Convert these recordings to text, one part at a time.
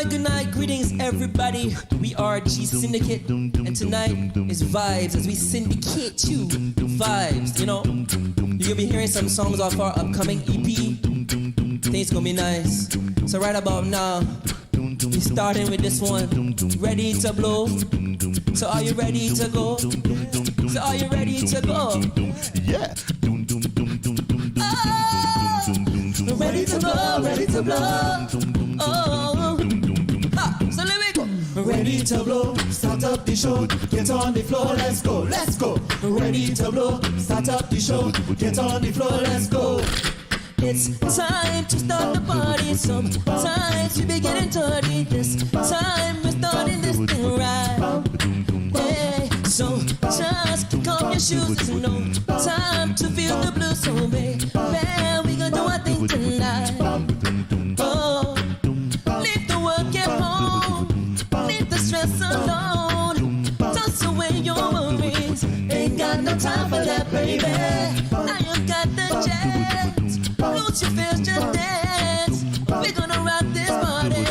Good night, greetings everybody. We are G-Syndicate, and tonight is vibes as we syndicate you vibes, you know. You're gonna be hearing some songs off our upcoming EP. Think it's gonna be nice. So right about now, we're starting with this one. Ready to blow? So are you ready to go? So are you ready to go? Yeah. Oh, ready to blow, ready to blow. Oh, so let me go. Ready to blow, start up the show, get on the floor, let's go, let's go. Ready to blow, start up the show, get on the floor, let's go. It's time to start the party. Sometimes we be getting dirty. This time we're starting this thing right. Hey, so just kick off your shoes. It's no time to feel the blues. So baby, we gonna do our thing tonight. Oh, leave the work at home, leave the stress alone, toss away your worries. Ain't got no time for that, baby. Now you got the chance. Lose your fears, just dance. We're gonna rock this party.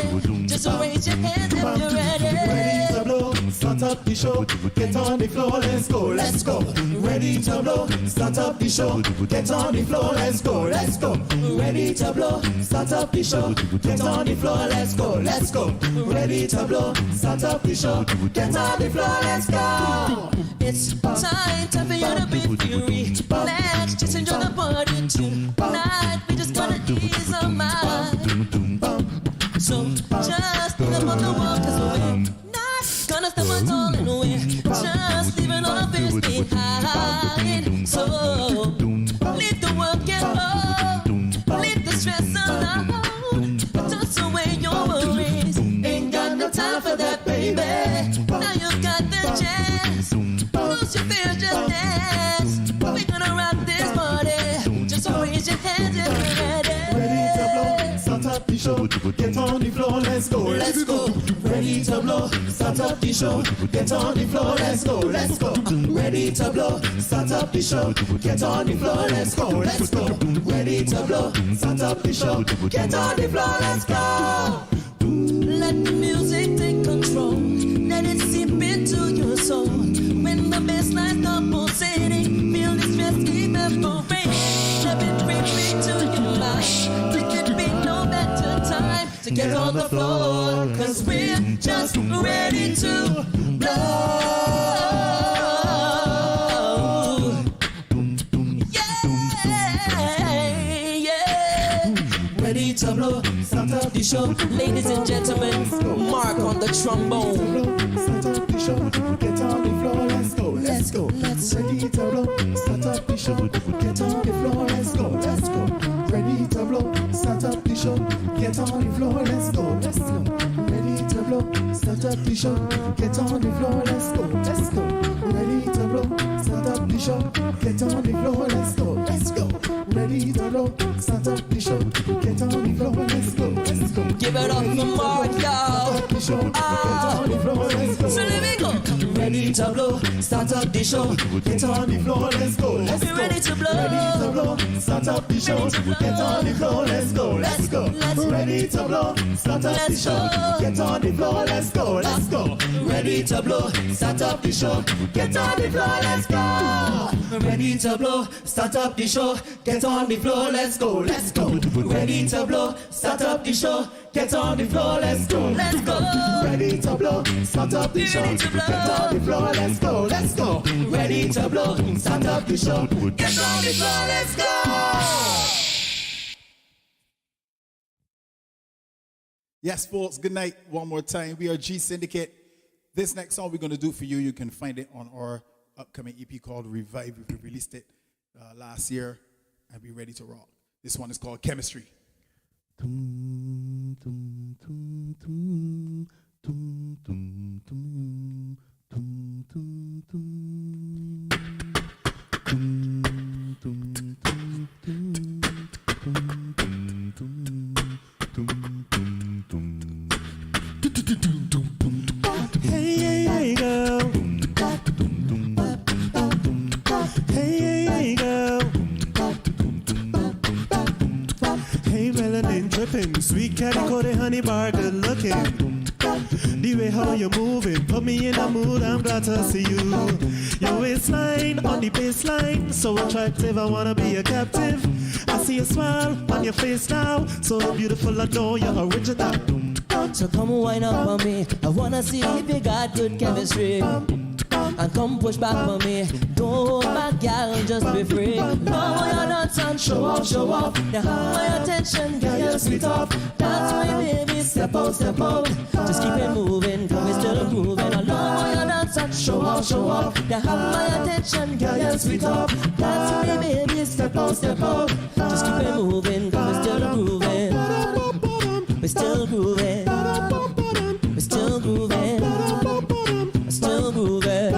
Just raise your hands if you're ready. Ready to blow, start up the show, get on the floor, let's go, let's go. Ready to blow, start up the show, get on the floor, let's go, let's go. Ready to blow, start up the show, get on the floor, let's go, let's go. Ready to blow, start up the show, get on the floor, let's go. It's time for you to be free. Let's just enjoy the party tonight. We just gonna ease our mind. So just leave them on the wall, 'cause we're not gonna stop us all in. We're just leaving all our fears behind. So leave the work at home, leave the stress alone, toss away your worries. Ain't got no time for that, baby. Now you've got the chance. Lose your fears, just dance. We're gonna rock this party. Just raise your hands if you're ready. Ready to blow, start up the show, get on the floor, let's go, let's go. Ready to blow, start up the show, get on the floor, let's go, let's go. Ready to blow, start up the show, get on the floor, let's go, let's go. Ready to blow, start up the show, get on the floor, let's go. Let the music take control. Let it seep into your soul. When the bass line starts pulsating, feel the stress keep evaporating. Let it creep to your mind. There could be no better time to get on the floor, 'cause we're just ready to blow. Ready to blow, start up the show. Ladies and gentlemen, Mark on the trombone. Start up the show, get on the floor, let's go, let's go. Ready to blow, start up the show, get on the floor, let's go, let's go. Ready to blow, start up the show, get on the floor, let's go, let's go. Ready to blow, start up the show, get on the floor, let's go, let's go. Ready to blow, start up the show, get on the floor, let's go, let's go. Ready to blow, start up the show, get on the floor, let's go, let's go. Give it up for Mark, y'all. So let me go. Ready to blow, start up the show, get on the floor, let's go, let's go. Ready to blow, ready to blow, start up the show, get on the floor, let's go, let's go. Ready to blow, start up the show, get on the floor, let's go, let's go. Ready to blow, start up the show, get on the floor, let's go. Ready to blow, start up the show, get on the floor, let's go, let's go. Ready to blow, start up the show, get on the floor, let's go, let's go. Ready to blow, start up the show, get on the floor, let's go, let's go. Ready to blow, start up the show, get on the floor, let's go. Yes, folks, good night one more time. We are G-Syndicate. This next song we're going to do for you, you can find it on our upcoming EP called Revive. We released it last year, and we're ready to rock. This one is called Chemistry. Hey girl. Hey girl. Hey melanin dripping, sweet calico, honey bar, good looking. working. The way how you moving, put me in a mood, I'm glad to see you. Your waistline on the baseline, so attractive, I wanna be a captive. I see a smile on your face now, so beautiful, I know you're original. So come wind up on me, I wanna see if you got good chemistry. And come push back on me, don't hold back, girl, just be free. Love how you dance and show off, show off. You have my attention, girl, you're sweet off. That's my baby, step out, step out. Just keep it moving, cause we still grooving. I love how you dance and show off, show off. You have my attention, girl, you're sweet off. That's my baby, step out, step out. Just keep it moving, cause we still grooving. We're still grooving. We're still grooving. We're still grooving.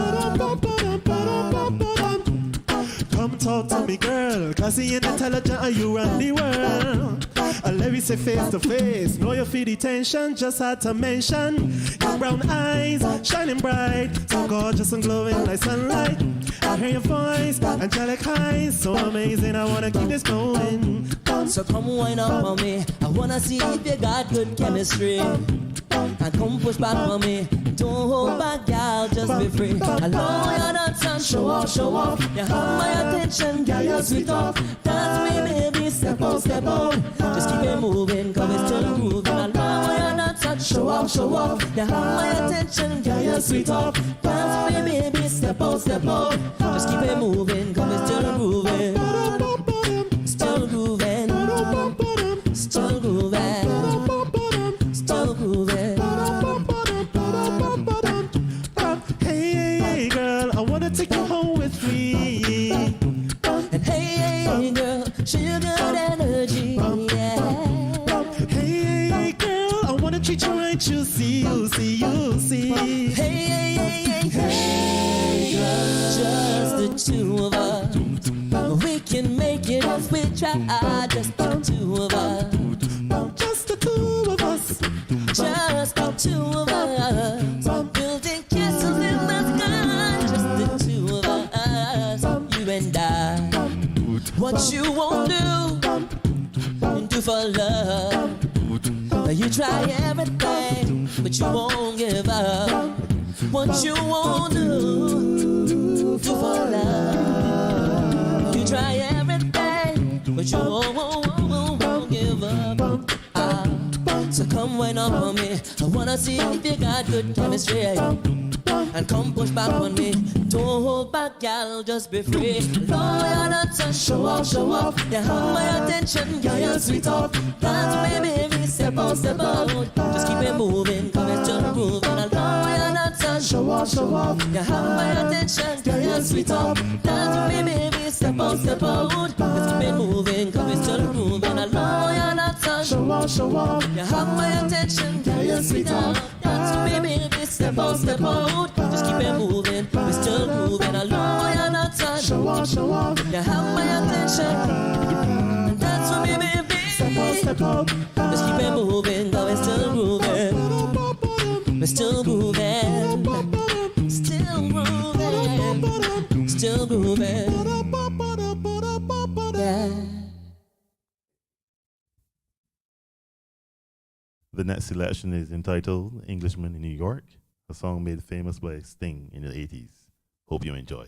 Come talk to me, girl. Classy and intelligent, and you run the world. Let me say face to face. Know you feel the tension, just had to mention. Your brown eyes, shining bright, so gorgeous and glowing like sunlight. I hear your voice, angelic eyes, so amazing. I wanna keep this going. So come wind up on me, I wanna see if you got good chemistry. And come push back on me, don't hold back, girl, just be free. I love your dance and show off, show off. You have my attention, girl, you're sweet off. Dance me, baby, step out, step out. Just keep it moving, cause it's still grooving. I love your dance and show off, show off. You have my attention, girl, you're sweet off. Dance me, baby, step out, step out. Just keep it moving, cause it's still grooving. Still grooving. Still grooving. Still grooving. Hey, girl, I wanna take you home with me. And hey, girl, show you good energy, yeah. Hey, girl, I wanna treat you right, you see, you see, you see. Hey, just the two of us. We can make it if we try, just the two of us. Just the two of us. Just the two of us. Building castles in the sky. Just the two of us. You and I. What you won't do for love. You try everything, but you won't give up. What you won't do for love. You try everything, but you won't give up. So come wind up on me, I wanna see if you got good chemistry. And come push back on me, don't hold back, girl, just be free. Love your dance and show off, show off. You have my attention, girl, you're sweet off. Dance me, baby, step out, step out. Just keep it moving, come and still grooving. I love your dance and show off, show off. You have my attention, girl, you're sweet off. Dance me, baby, step out, step out. Just keep it moving, come and still grooving. I love your dance and show off, show off. You have my attention, girl, you're sweet off. Dance me, baby, step out, step out. Just keep it moving, we're still moving. I love your dance and show off, show off. You have my attention, and dance for me, baby. Step out, step out. Just keep it moving, though we're still grooving. We're still grooving, still grooving, still grooving. Yeah. The next selection is entitled Englishman in New York, a song made famous by Sting in the 80s. Hope you enjoy.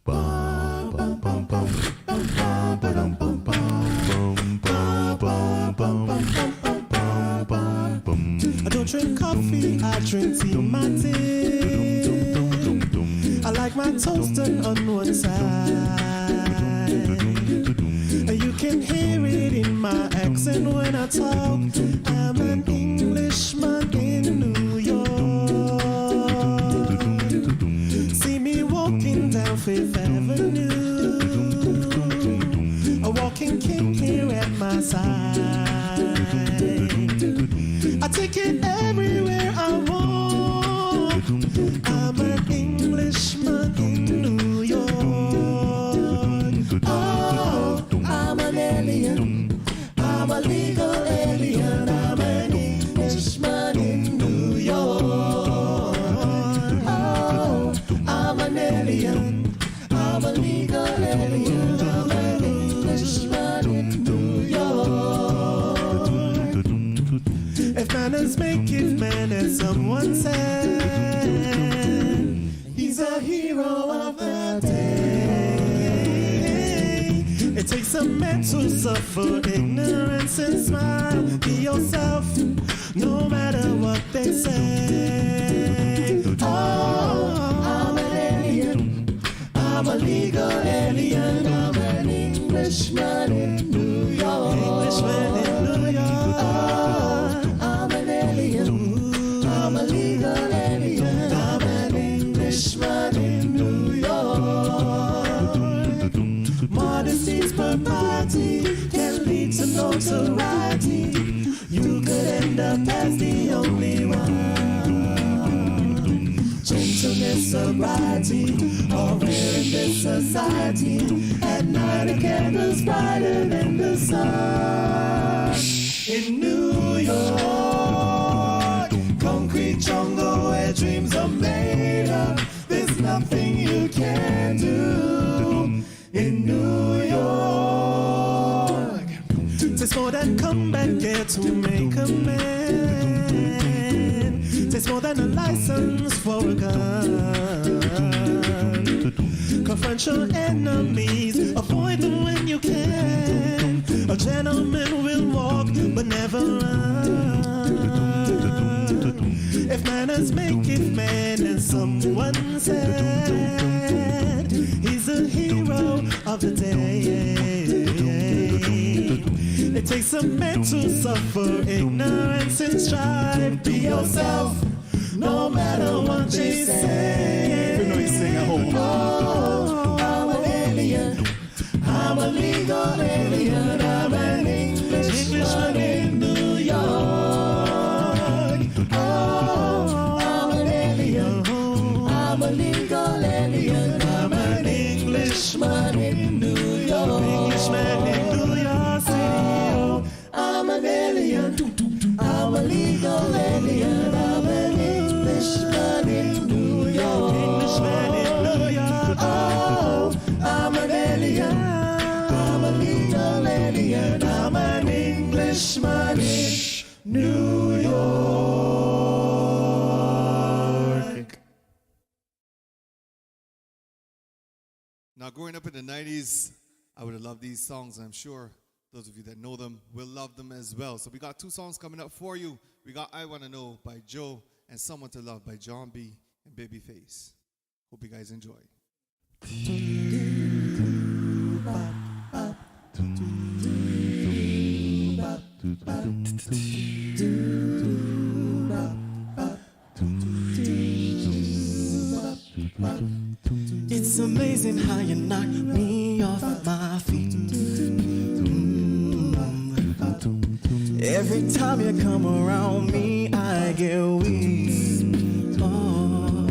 I don't drink coffee, I drink tea, my tea. I like my toaster on one side. You can hear it in my accent when I talk. I'm an Englishman in New York. See me walking down Fifth Avenue, a walking king here at my side. I take it everywhere I walk. I'm an Englishman in New York. Oh, I'm an alien. I'm a legal alien. I'm an Englishman in New York. Oh, I'm an alien. I'm a legal alien. takes a man to suffer ignorance and smile. Be yourself, no matter what they say. Oh, I'm an alien. I'm a legal alien. I'm an Englishman in New York. Englishman in New York. Oh, I'm an alien. I'm a legal alien. I'm an Englishman in New York. Modesty's propriety can lead to notoriety. You could end up as the only one. Gentleness, sobriety, all rare in this society. At night a candle's brighter than the sun. In New York, concrete jungle where dreams are made up. There's nothing you can do. In New York, takes more than combat gear to make a man. Takes more than a license for a gun. Confront your enemies, avoid them when you can. A gentleman will walk but never run. If manners make it man, and someone said he's a hero of the day. It takes a man to suffer ignorance and strive. Be yourself, no matter what they say. You know you sing at home. Oh, I'm an alien. I'm a legal alien. I'm an Englishman in New York. Oh, I'm an alien. I'm a legal alien. I'm an Englishman in New York. Englishman in New York City. I'm an alien. I'm a legal alien. I'm an Englishman in New York. Englishman in New York. Oh, I'm an alien. I'm a legal alien. I'm an Englishman in New York. Now, growing up in the 90s, I would have loved these songs. I'm sure those of you that know them will love them as well. So we got two songs coming up for you. We got I Wanna Know by Joe and Someone to Love by John B. and Babyface. Hope you guys enjoy. It's amazing how you knock me off my feet. Every time you come around me, I get weak. Oh.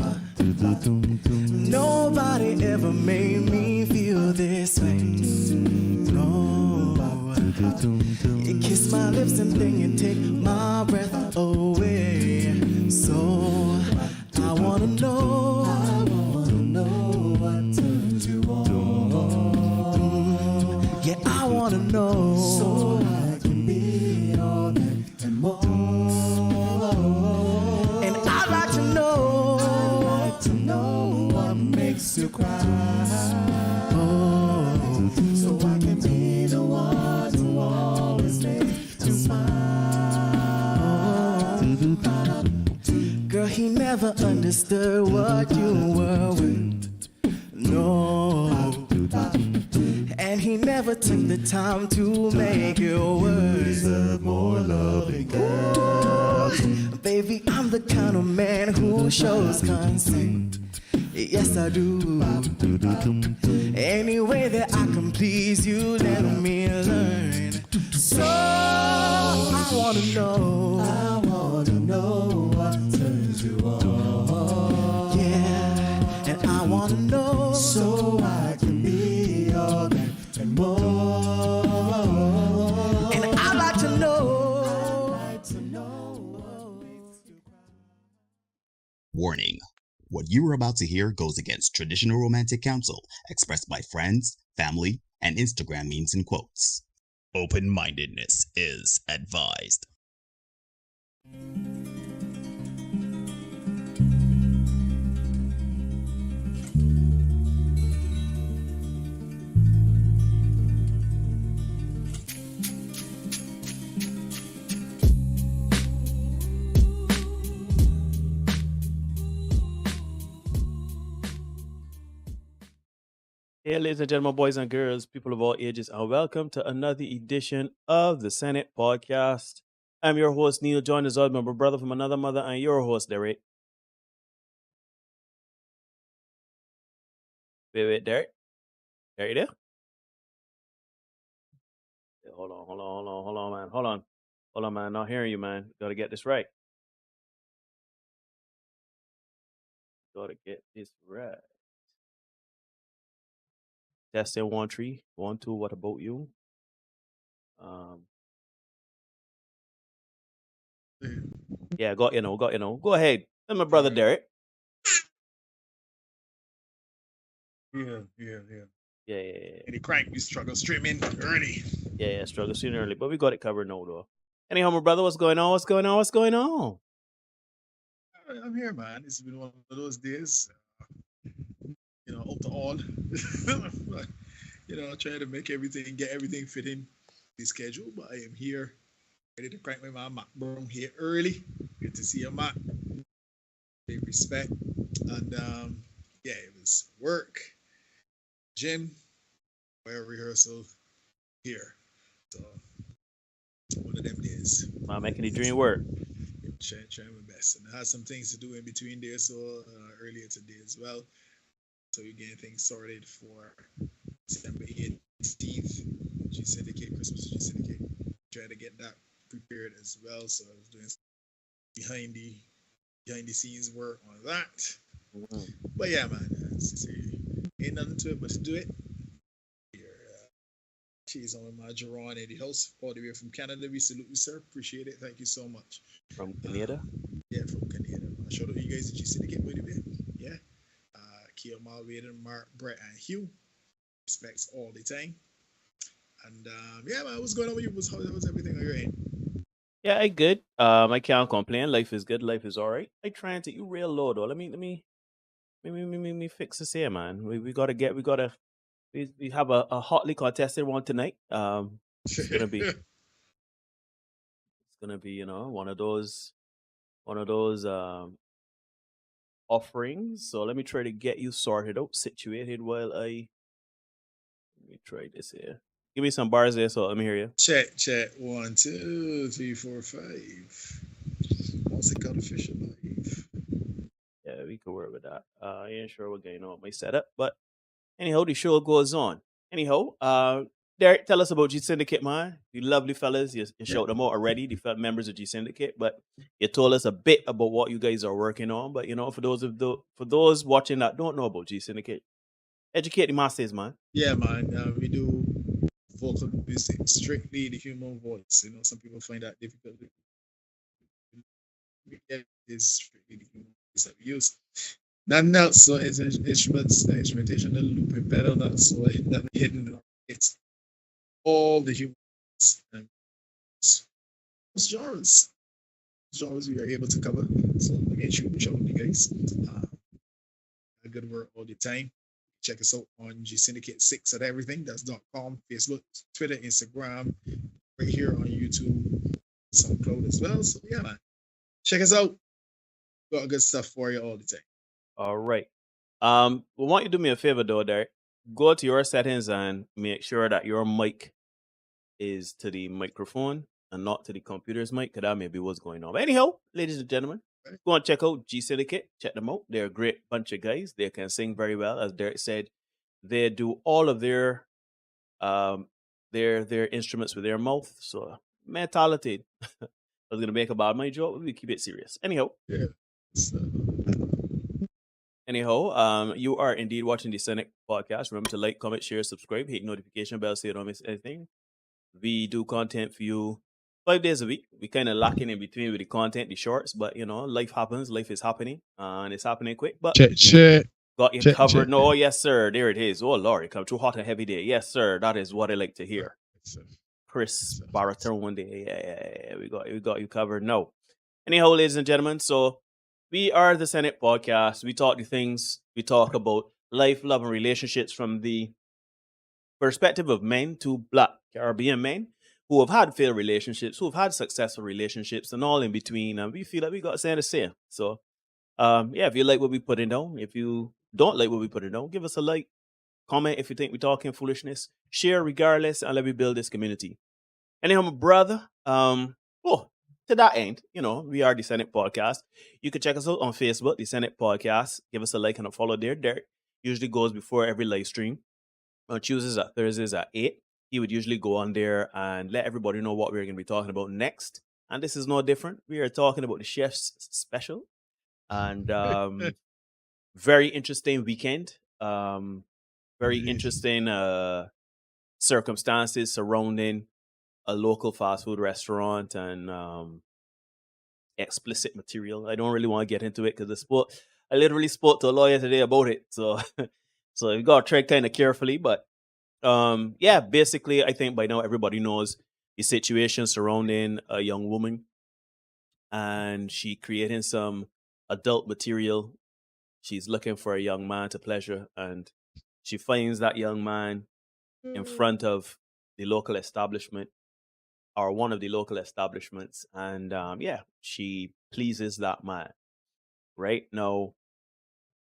Nobody ever made me feel this way. No. You kiss my lips and then you take my breath away. So I wanna know what turns you on. Yeah, I wanna know, so I can be all that and more. And I'd like to know what makes you cry. Oh, so I can be the one to always make you smile. Girl, he never understood what you were with. No. And he never took the time to make it worse. More loving girl. Baby, I'm the kind of man who shows consent. Yes, I do. Any way that I can please you, let me learn. So I wanna know what turns you on. Yeah, and I wanna know, so I can be all that and more. And I'd like to know. Warning. What you are about to hear goes against traditional romantic counsel expressed by friends, family, and Instagram memes and quotes. Open-mindedness is advised. Hey, ladies and gentlemen, boys and girls, people of all ages, and welcome to another edition of the Senate Podcast. I'm your host, Neil, joined as always by my brother from another mother, and your host, Derek. Wait, Derek? Derek, you there? Yeah, hold on, man. Hold on, man. Not hearing you, man. Gotta get this right. Gotta get this right. Testing 1, 3, 1, 2. What about you? Yeah, got you know. Go ahead. And my brother Derek. Yeah. Yeah. And the crank, we struggle streaming early. Yeah, struggle sooner or early, but we got it covered now, though. Anyhow, my brother, what's going on? I'm here, man. It's been one of those days. Up to all. Trying to make everything, get everything fit in the schedule. But I am here, ready to crank my Mac broom here early. Good to see you, Mac. Big respect. And it was work, gym, choir rehearsal here. So one of them days. Making the dream work. Trying my best. And I had some things to do in between there, so earlier today as well. So we're getting things sorted for December 18th, G-Syndicate, Christmas G-Syndicate. Trying to get that prepared as well. So I was doing behind the scenes work on that. Mm-hmm. But yeah, man, ain't nothing to it but to do it. She's on my Jerron in the house all the way from Canada. We salute you, sir. Appreciate it. Thank you so much. From Canada? Yeah, from Canada. I showed up you guys at G-Syndicate by the way. Yeah. Kia Malwader, Mark, Brett, and Hugh. Respects all the time. And man, what's going on with you? How's everything on your end? Yeah, I good. I can't complain. Life is good. Life is all right. I try and take you real low though. Let me fix this here, man. We have a hotly contested one tonight. It's gonna be one of those offerings. So let me try to get you sorted out, situated while let me try this here. Give me some bars there, so let me hear you. Check. 1, 2, 3, 4, 5. What's it called? Official live. Yeah, we could work with that. I ain't sure what's going on with my setup, but anyhow, the show goes on. Anyhow, Derek, tell us about G-Syndicate, man. You lovely fellas. You showed them out already, the members of G-Syndicate, but you told us a bit about what you guys are working on. But, for those watching that don't know about G-Syndicate, educate the masses, man. Yeah, man. We do vocal music, strictly the human voice. Some people find that difficult. It's strictly the human voice that we use. Nothing else, so it's instrumentation, the looping pedal, not so nothing hidden. It's all the humans and genres we are able to cover. So again, showing you guys a good work all the time. Check us out on G-Syndicate 6 at everything. That's .com, Facebook, Twitter, Instagram, right here on YouTube, SoundCloud as well. So yeah, man, check us out. Got good stuff for you all the time. All right. We want you to do me a favor though, Derek. Go to your settings and make sure that your mic is to the microphone and not to the computer's mic, because that may be what's going on. But anyhow, ladies and gentlemen, go and check out G-Syndicate. Check them out. They're a great bunch of guys. They can sing very well. As Derek said, they do all of their instruments with their mouth. So mentality. I was gonna make a bad my joke, but we keep it serious. Anyhow. Yeah. Anyhow, you are indeed watching the Senate Podcast. Remember to like, comment, share, subscribe, hit notification bell so you don't miss anything. We do content for you 5 days a week. We kind of lacking in between with the content, the shorts, but life happens. Life is happening, and it's happening quick. But got you covered. No, yes, sir. There it is. Oh, Lord, it come too hot and heavy day. Yes, sir. That is what I like to hear. Chris baritone one day. Yeah. We got you covered. No. Anyhow, ladies and gentlemen, so we are the Senate Podcast. We talk the things. We talk about life, love, and relationships from the perspective of men to Black Caribbean men who have had failed relationships, who have had successful relationships, and all in between. And we feel like we got something to say. So, if you like what we putting down, if you don't like what we putting down, give us a like, comment if you think we're talking foolishness, share regardless, and let me build this community. Anyhow, my brother, to that end, we are the Senate Podcast. You can check us out on Facebook, the Senate Podcast. Give us a like and a follow there. Derek usually goes before every live stream. On Tuesdays at Thursdays at 8. He would usually go on there and let everybody know what we're going to be talking about next. And this is no different. We are talking about the Chef's Special. And very interesting weekend. Very interesting circumstances surrounding a local fast food restaurant and explicit material. I don't really want to get into it because I literally spoke to a lawyer today about it. So so you got to tread kind of carefully. But basically, I think by now everybody knows the situation surrounding a young woman, and she creating some adult material. She's looking for a young man to pleasure, and she finds that young man in front of the local establishment, or one of the local establishments, and she pleases that man. Right now,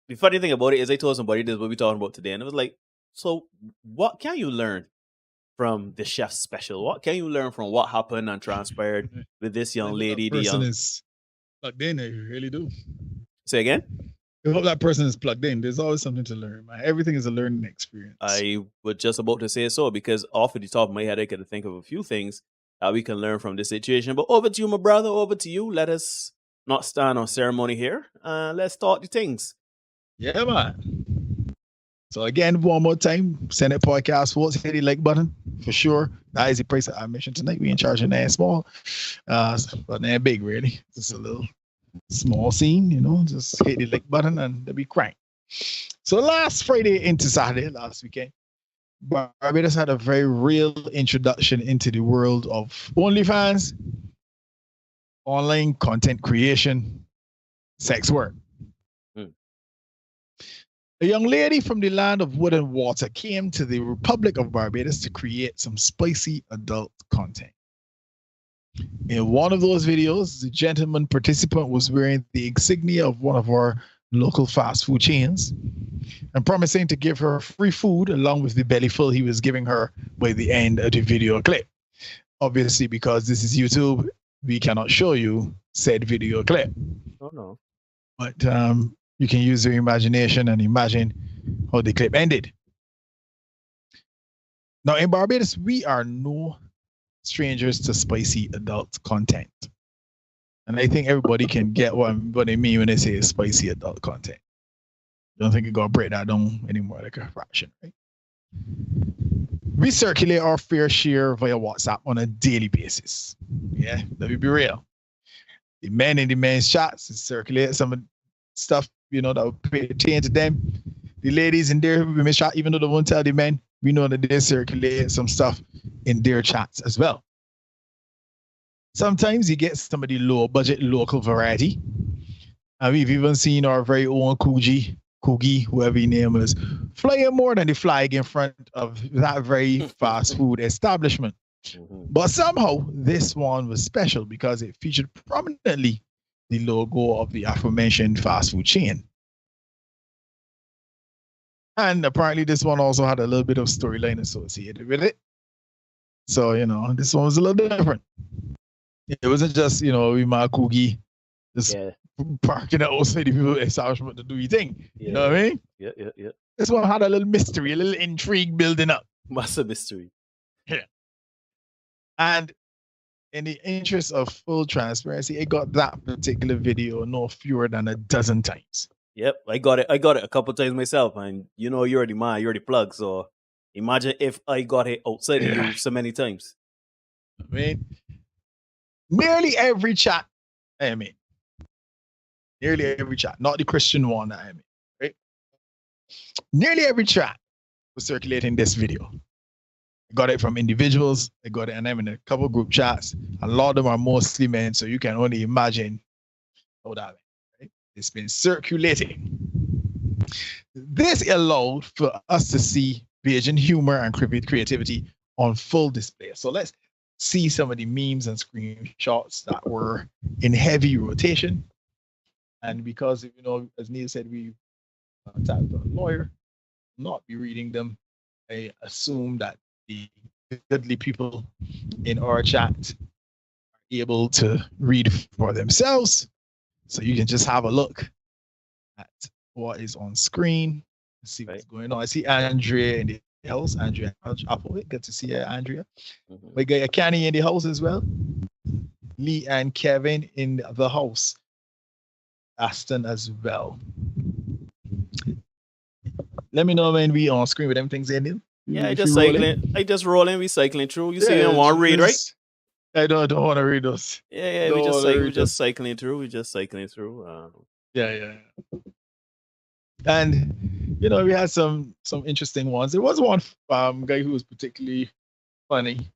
the funny thing about it is I told somebody this is what we're talking about today, and it was like, so what can you learn from the Chef's Special? What can you learn from what happened and transpired with this young lady? The person is plugged in, they really do. Say again? I hope that person is plugged in. There's always something to learn, man. Everything is a learning experience. I was just about to say so, because off of the top of my head, I could think of a few things that we can learn from this situation. But over to you, my brother, over to you. Let us not stand on ceremony here. Let's talk the things. Yeah, man. So again, one more time, Senate Podcast, hit the like button for sure. That is the price that I mentioned tonight. We in charge of that small, but not big really. Just a little small scene, just hit the like button and they'll be crank. So last Friday into Saturday, last weekend, Barbados had a very real introduction into the world of OnlyFans, online content creation, sex work. A young lady from the land of wood and water came to the Republic of Barbados to create some spicy adult content. In one of those videos, the gentleman participant was wearing the insignia of one of our local fast food chains and promising to give her free food along with the belly full he was giving her by the end of the video clip. Obviously, because this is YouTube, we cannot show you said video clip. Oh, no. But you can use your imagination and imagine how the clip ended. Now, in Barbados, we are no strangers to spicy adult content. And I think everybody can get what I mean when they say spicy adult content. Don't think you got to break that down anymore like a fraction, right? We circulate our fair share via WhatsApp on a daily basis. Yeah, let me be real. The men in the men's chats circulate some stuff, that would pertain to them. The ladies in their women's chat, even though they won't tell the men, we know that they circulate some stuff in their chats as well. Sometimes you get some of the low budget local variety. And we've even seen our very own Coogie, whoever his name is, flying more than the flag in front of that very fast food establishment. But somehow this one was special because it featured prominently the logo of the aforementioned fast food chain. And apparently this one also had a little bit of storyline associated with it. So, this one was a little different. It wasn't just, we my Coogie just parking outside the people establishment to do your thing. Yeah. You know what I mean? Yeah. This one had a little mystery, a little intrigue building up. Massive mystery. Yeah. And in the interest of full transparency, it got that particular video no fewer than a dozen times. Yep, I got it a couple times myself, and you're the man, you're the plug. So imagine if I got it outside of you so many times. I mean, nearly every chat, nearly every chat, not the Christian one, right? Nearly every chat was circulating this video. I got it from individuals. I got it, and I'm in a couple group chats. A lot of them are mostly men, so you can only imagine how that. Right? It's been circulating. This allowed for us to see Bajan humor and creativity on full display. So let's see some of the memes and screenshots that were in heavy rotation. And because, as Neil said, we contacted a lawyer, not be reading them. I assume that the goodly people in our chat are able to read for themselves. So you can just have a look at what is on screen, see what's going on. I see Andrea in the house. Andrea Apple, good to see you, Andrea. We got Kenny in the house as well. Lee and Kevin in the house. Aston as well. Let me know when we on screen with them things in there. Yeah, I just rolling, we cycling through. You see, you don't want to read, right? I don't want to read those. Yeah, we just cycling through. Yeah. And you know, we had some interesting ones. There was one guy who was particularly funny.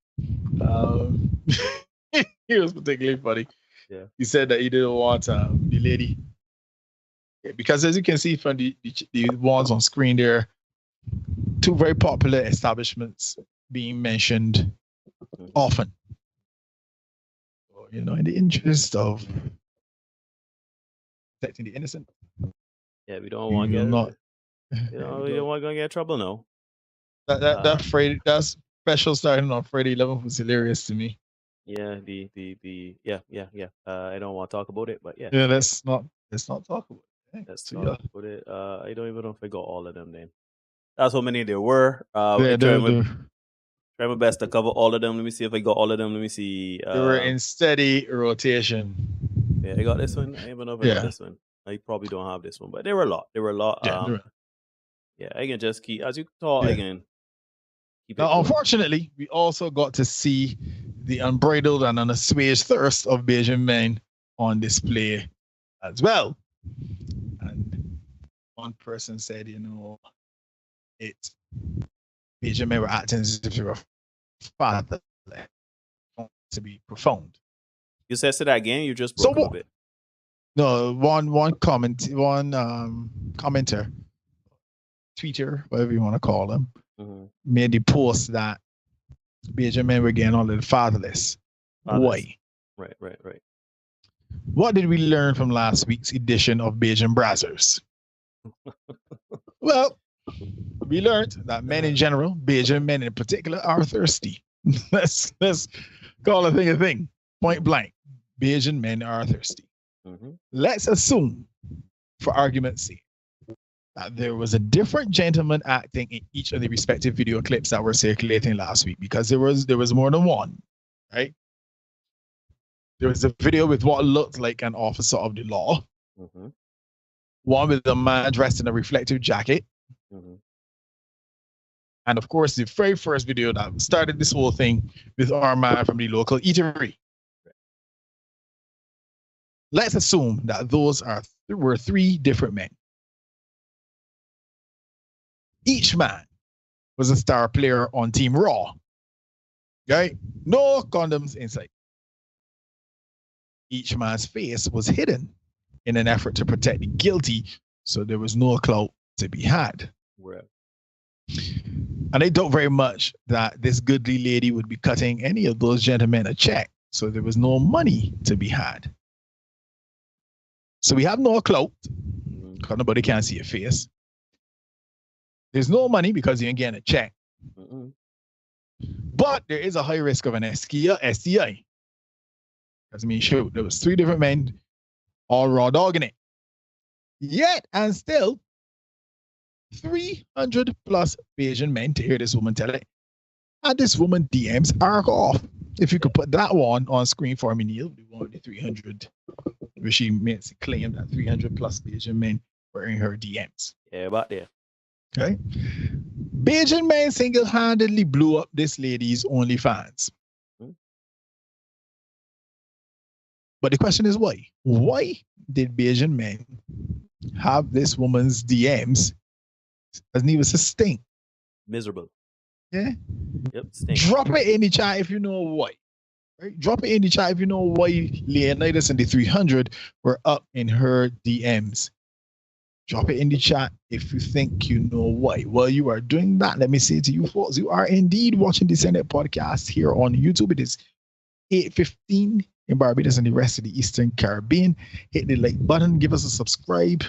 He was particularly funny. Yeah. He said that he didn't want the lady. Yeah, because as you can see from the ones on screen there, two very popular establishments being mentioned often. So, you know, in the interest of protecting the innocent. Yeah, we don't want to get we don't want to get in trouble now. That special starting on Friday 11th was hilarious to me. Yeah, I don't want to talk about it, but yeah. Yeah, let's not talk about it. Let's talk about it. I don't even know if I got all of them then. That's how many there were. I try my best to cover all of them. Let me see if I got all of them. Let me see. They were in steady rotation. Yeah, I got this one. I don't even know if I got this one. I probably don't have this one, but there were a lot. Yeah, I can just keep as you talk again. Now, unfortunately, we also got to see the unbridled and unassuaged thirst of Bajan men on display as well. And one person said, you know, Bajan men were acting as if they were father to be profound. You said that again. You just broke a bit. No, one commenter, tweeter, whatever you want to call them, made the post that Bajan men were getting all of the fatherless. Why? Right. What did we learn from last week's edition of Bajan Brazzers? Well, we learned that men in general, Bajan men in particular, are thirsty. let's call a thing. Point blank. Bajan men are thirsty. Let's assume, for argument's sake, that there was a different gentleman acting in each of the respective video clips that were circulating last week, because there was more than one, right? There was a video with what looked like an officer of the law, one with a man dressed in a reflective jacket, and of course the very first video that started this whole thing with our man from the local eatery. Let's assume that there were three different men. Each man was a star player on Team Raw. Okay? No condoms in sight. Each man's face was hidden in an effort to protect the guilty, so there was no clout to be had. Right. And I doubt very much that this goodly lady would be cutting any of those gentlemen a check, so there was no money to be had. So we have no clout, because nobody can see your face. There's no money because you ain't getting a check. But there is a high risk of an STI. Because I mean, shoot, there was three different men, all raw dogging it. Yet and still, 300 plus Bajan men to hear this woman tell it. And this woman DMs arc off. If you could put that one on screen for me, Neil, the one with the 300, where she makes a claim that 300 plus Bajan men were in her DMs. Yeah, about there. Okay. Bajan men single-handedly blew up this lady's OnlyFans. But the question is why? Why did Bajan men have this woman's DMs as needless to stink? Miserable. Yeah. Yep. Stink. Drop it in the chat if you know why. Right? Drop it in the chat if you know why Leonidas and the 300 were up in her DMs. Drop it in the chat if you think you know why. While you are doing that, let me say to you folks, you are indeed watching the Senate podcast here on YouTube. It is 8:15 in Barbados and the rest of the Eastern Caribbean. Hit the like button, give us a subscribe.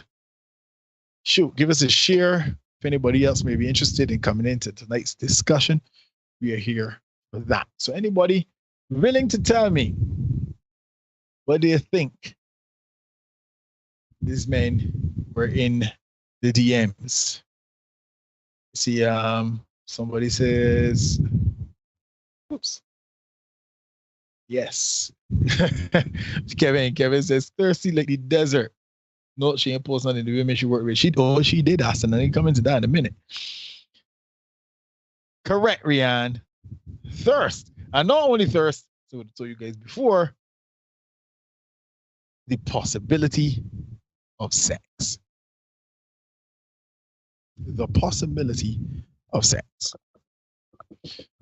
Shoot, give us a share. If anybody else may be interested in coming into tonight's discussion, we are here for that. So anybody willing to tell me what do you think these men were in the DMs? See, somebody says, oops. Yes. Kevin says, thirsty like the desert. No, she ain't posting on the women she worked with. She did ask, and I come into that in a minute. Correct, Rianne. Thirst. And not only thirst, so I told you guys before, the possibility of sex. The possibility of sex.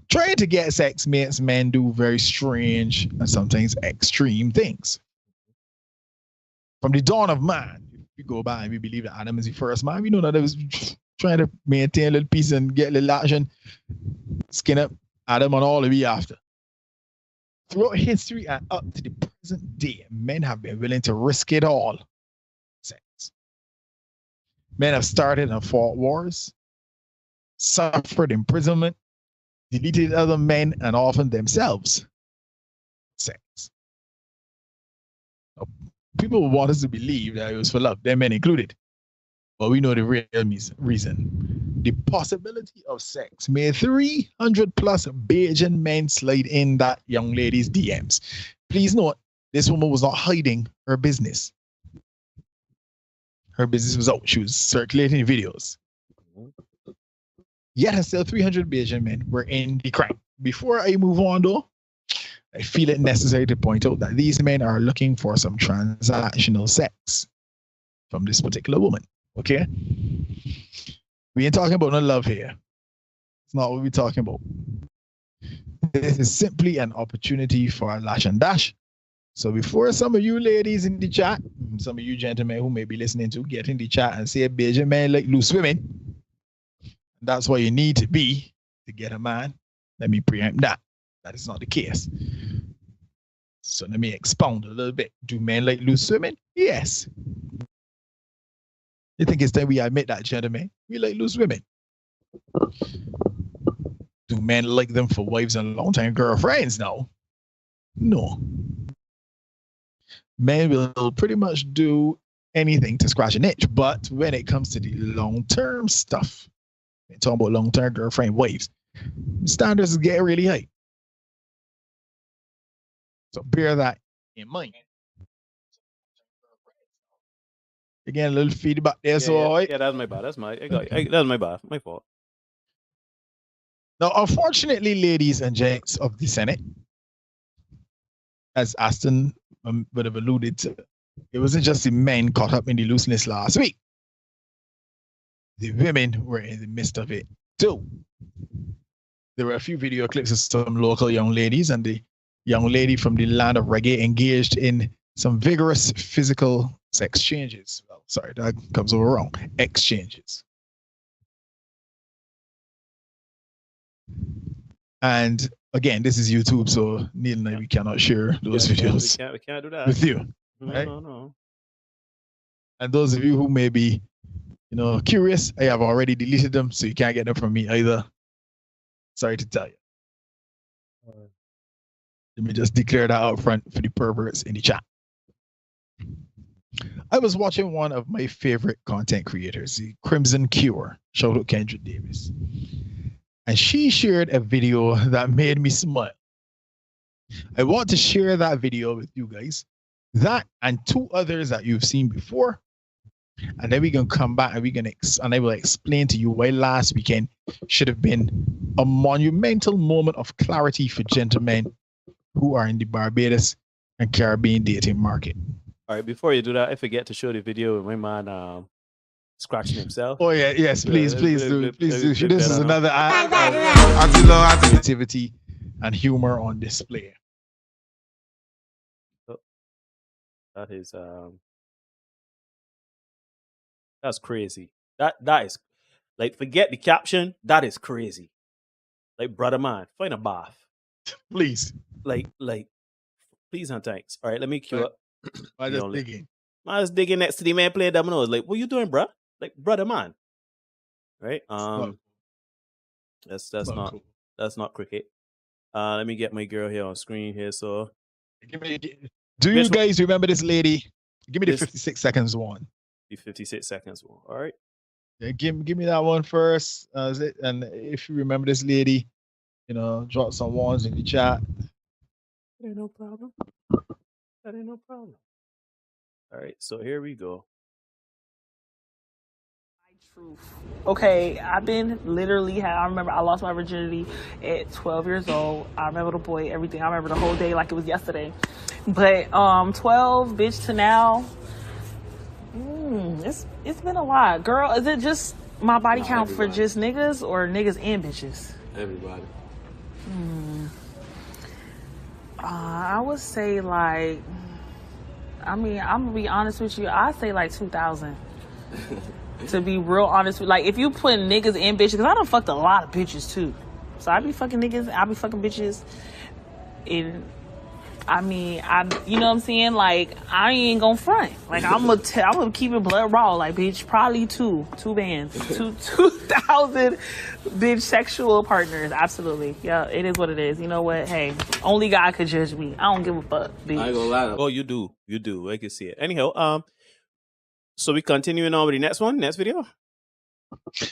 Trying to get sex makes men do very strange and sometimes extreme things. From the dawn of man, if we go by and we believe that Adam is the first man, we know that it was trying to maintain a little peace and get a little action, skin up Adam and all the way after. Throughout history and up to the present day, men have been willing to risk it all. Sex. Men have started and fought wars, suffered imprisonment, deleted other men, and often themselves. Sex. People want us to believe that it was for love, them men included. But we know the real reason. The possibility of sex made 300 plus Bajan men slide in that young lady's DMs. Please note, this woman was not hiding her business. Her business was out. She was circulating videos. Yet and still 300 Bajan men were in the crime. Before I move on though, I feel it necessary to point out that these men are looking for some transactional sex from this particular woman. Okay? We ain't talking about no love here. It's not what we're talking about. This is simply an opportunity for a lash and dash. So before some of you ladies in the chat, some of you gentlemen who may be listening to, get in the chat and say Bajan men like loose women, that's what you need to be to get a man. Let me preempt that. That is not the case. So let me expound a little bit. Do men like loose women? Yes. You think it's time we admit that, gentlemen? We like loose women. Do men like them for wives and long-time girlfriends now? No. Men will pretty much do anything to scratch an itch, but when it comes to the long-term stuff, we're talking about long-term girlfriend wives, standards get really high. So bear that in mind. Again, a little feedback there. Yeah, that's my bad. That's my bad. My fault. Now, unfortunately, ladies and gents of the Senate, as Aston would have alluded to, it wasn't just the men caught up in the looseness last week. The women were in the midst of it too. There were a few video clips of some local young ladies, and the young lady from the land of reggae engaged in some vigorous physical exchanges. Well, sorry, that comes over wrong. Exchanges. And again, this is YouTube, so Neil and I, we cannot share those videos we can't do that with you. Right? No. And those of you who may be, curious, I have already deleted them, so you can't get them from me either. Sorry to tell you. Let me just declare that out front for the perverts in the chat. I was watching one of my favorite content creators, the Crimson Cure. Shout out Kendra Davis. And she shared a video that made me smile. I want to share that video with you guys. That and two others that you've seen before. And then we're going to come back and I will explain to you why last weekend should have been a monumental moment of clarity for gentlemen who are in the Barbados and Caribbean dating market. All right, before you do that, I forget to show the video of my man scratching himself. Oh yeah, yes, please do. This is another activity and humor on display. That is that's crazy. That is like, forget the caption. That is crazy. Like, brother man, find a bath. Please. Like, please and thanks. All right, let me cue up. I just digging. I was digging next to the man playing dominoes. Like, what you doing, bro? Like, brother man. right? That's not cool. that's not cricket. Let me get my girl here on screen here. So Do you guys remember this lady? Give me the This- 56 seconds one. the 56 seconds one. All right. Yeah, give me that one first. And if you remember this lady, drop some ones in the chat. That ain't no problem. That ain't no problem. All right, so here we go. Okay, I've been literally, I remember I lost my virginity at 12 years old. I remember the boy, everything. I remember the whole day like it was yesterday. But 12, bitch, to now, it's been a lot. Girl, is it just my body count for just niggas or niggas and bitches? Everybody. I would say like, I'm gonna be honest with you, I'd say like 2,000. To be real honest with, like, if you put niggas and bitches, because I done fucked a lot of bitches too. So I be fucking niggas, I be fucking bitches. And you know what I'm saying? Like, I ain't gonna front. Like, I'm gonna keep it blood raw. Like, bitch, probably two bands, 2,000 bitch sexual partners. Absolutely. Yeah, it is what it is. You know what? Hey, only God could judge me. I don't give a fuck, bitch. I ain't gonna lie. Oh, you do. I can see it. Anyhow, so we continuing on with the next video.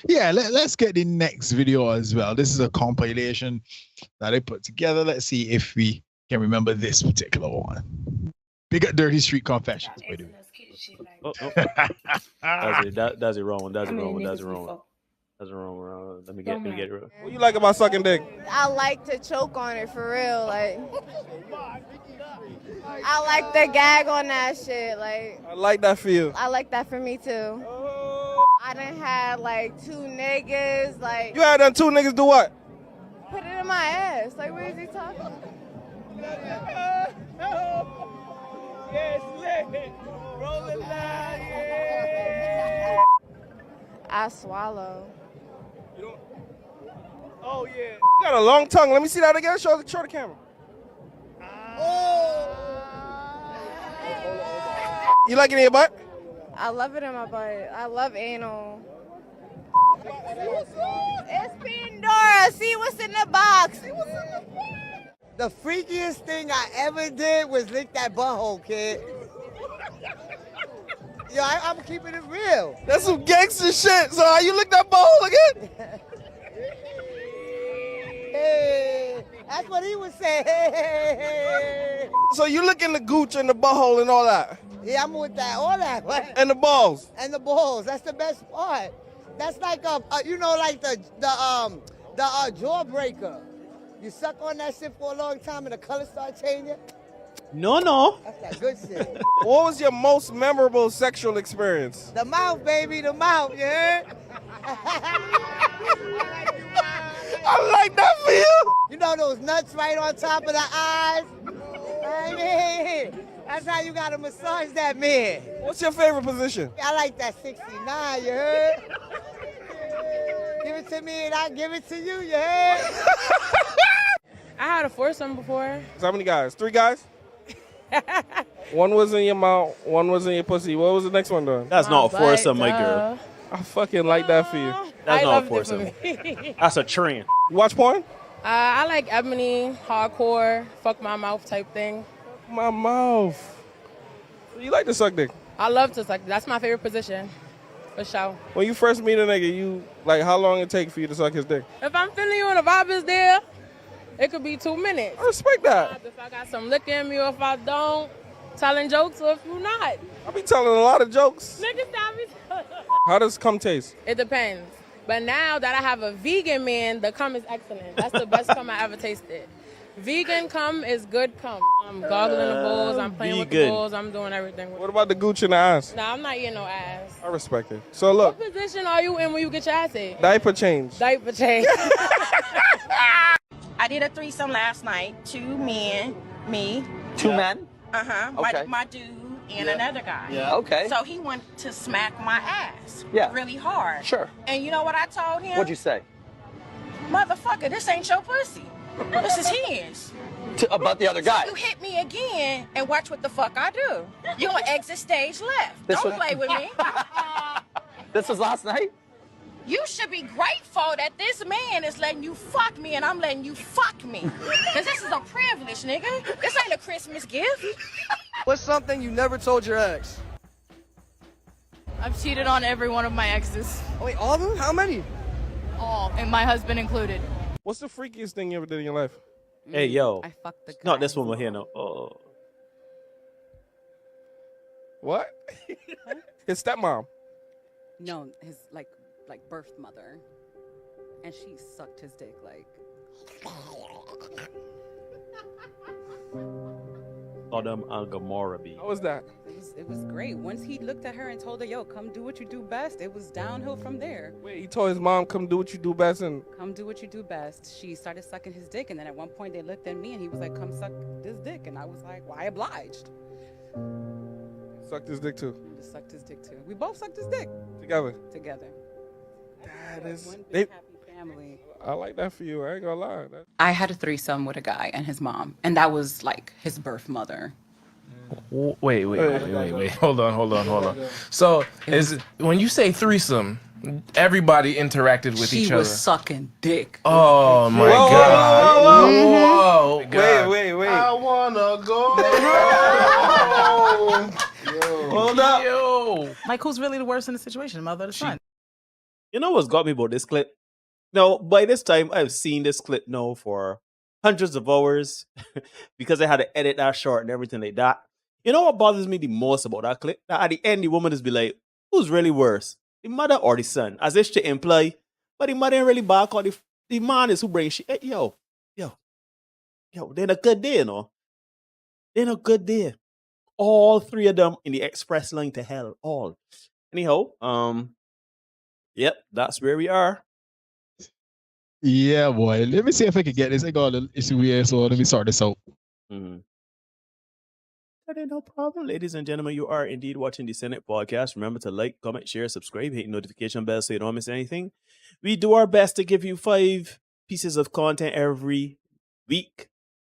Yeah, let's get the next video as well. This is a compilation that I put together. Let's see if we can remember this particular one. Big up Dirty Street Confessions, by the way. That's it wrong. That's it wrong. Let me get it wrong. What you like about sucking dick? I like to choke on it for real. Like, I like the gag on that shit. Like, I like that for you. I like that for me too. I done had like 2 niggas. Like, You had done 2 niggas do what? put it in my ass. Like, what is he talking about? I swallow. Oh yeah. You got a long tongue. Let me see that again. Show the camera. You like it in your butt? I love it in my butt. I love anal. It's Pandora. See what's in the box. The freakiest thing I ever did was lick that butthole, kid. Yo, I'm keeping it real. That's some gangster shit. So how you lick that butthole again? Hey, that's what he was saying. Hey. So you licking the gooch and the butthole and all that? Yeah, I'm with that, all that. What? And the balls? And the balls. That's the best part. That's like like the jawbreaker. You suck on that shit for a long time and the color start changing. No. That's that good shit. What was your most memorable sexual experience? The mouth, baby, the mouth, you heard? I like that for you. You know those nuts right on top of the eyes? I mean, that's how you gotta massage that man. What's your favorite position? I like that 69, you heard? Give it to me and I give it to you, you heard? I had a foursome before. So how many guys? 3 guys? One was in your mouth, one was in your pussy. What was the next one doing? That's not a foursome, my girl. I fucking like that for you. That's not a foursome. That's a trend. You watch porn? I like ebony, hardcore, fuck my mouth type thing. My mouth. You like to suck dick? I love to suck. That's my favorite position, for sure. When you first meet a nigga, you like how long it take for you to suck his dick? If I'm feeling you and the vibe is there, it could be 2 minutes. I respect that. If I got some liquor in me or if I don't, telling jokes or if you not. I be telling a lot of jokes. Niggas tell me. How does cum taste? It depends. But now that I have a vegan man, the cum is excellent. That's the best cum I ever tasted. Vegan cum is good cum. I'm goggling the balls, I'm playing with the balls, I'm doing everything with What about the gooch in the ass? Nah, I'm not eating no ass. I respect it. So look, What position are you in when you get your ass ate? diaper change. Diaper change. I did a threesome last night. 2 men, me. 2 men? Uh-huh. Okay. My dude and another guy. Yeah. Okay. So he wanted to smack my ass. Yeah. Really hard. Sure. And you know what I told him? What'd you say? Motherfucker, this ain't your pussy. This is his. About the other guy? So you hit me again and watch what the fuck I do. You on exit stage left. This Don't was- play with me. This was last night? You should be grateful that this man is letting you fuck me and I'm letting you fuck me. Because this is a privilege, nigga. This ain't a Christmas gift. What's something you never told your ex? I've cheated on every one of my exes. Oh, wait, all of them? How many? All, and my husband included. What's the freakiest thing you ever did in your life? Hey, yo. I fucked the guy. Not this one we're here now. Oh. What? His stepmom. No, his like birth mother, and she sucked his dick like. Sodom and Gomorrah. How was that? It was great. Once he looked at her and told her, "Yo, come do what you do best," it was downhill from there. Wait, he told his mom, "Come do what you do best," and come do what you do best. She started sucking his dick, and then at one point they looked at me, and he was like, "Come suck this dick," and I was like, "Why obliged?" Sucked his dick too. He just sucked his dick too. We both sucked his dick Together. together. That is. One big happy family. I like that for you. I ain't gonna lie. I had a threesome with a guy and his mom, and that was like his birth mother. Wait. Hold on. So, when you say threesome, everybody interacted with each other. She was sucking dick. Oh my God! Whoa. Wait. I wanna go. Hold up. Yo. Like, who's really the worst in the situation, mother or the son? You know what's got me about this clip? Now, by this time, I've seen this clip now for hundreds of hours because I had to edit that short and everything like that. You know what bothers me the most about that clip? That at the end, the woman is be like, who's really worse? The mother or the son? As if to imply, but the mother ain't really bad because the man is who brings shit. Hey, yo, they're a good day, you know? They're a good day. All three of them in the express line to hell. All. Anyhow, yep, that's where we are. Yeah, boy. Let me see if I can get this. I got a little issue here, so let me sort this out. Mm-hmm. No problem. Ladies and gentlemen, you are indeed watching the Senate podcast. Remember to like, comment, share, subscribe, hit the notification bell so you don't miss anything. We do our best to give you 5 pieces of content every week.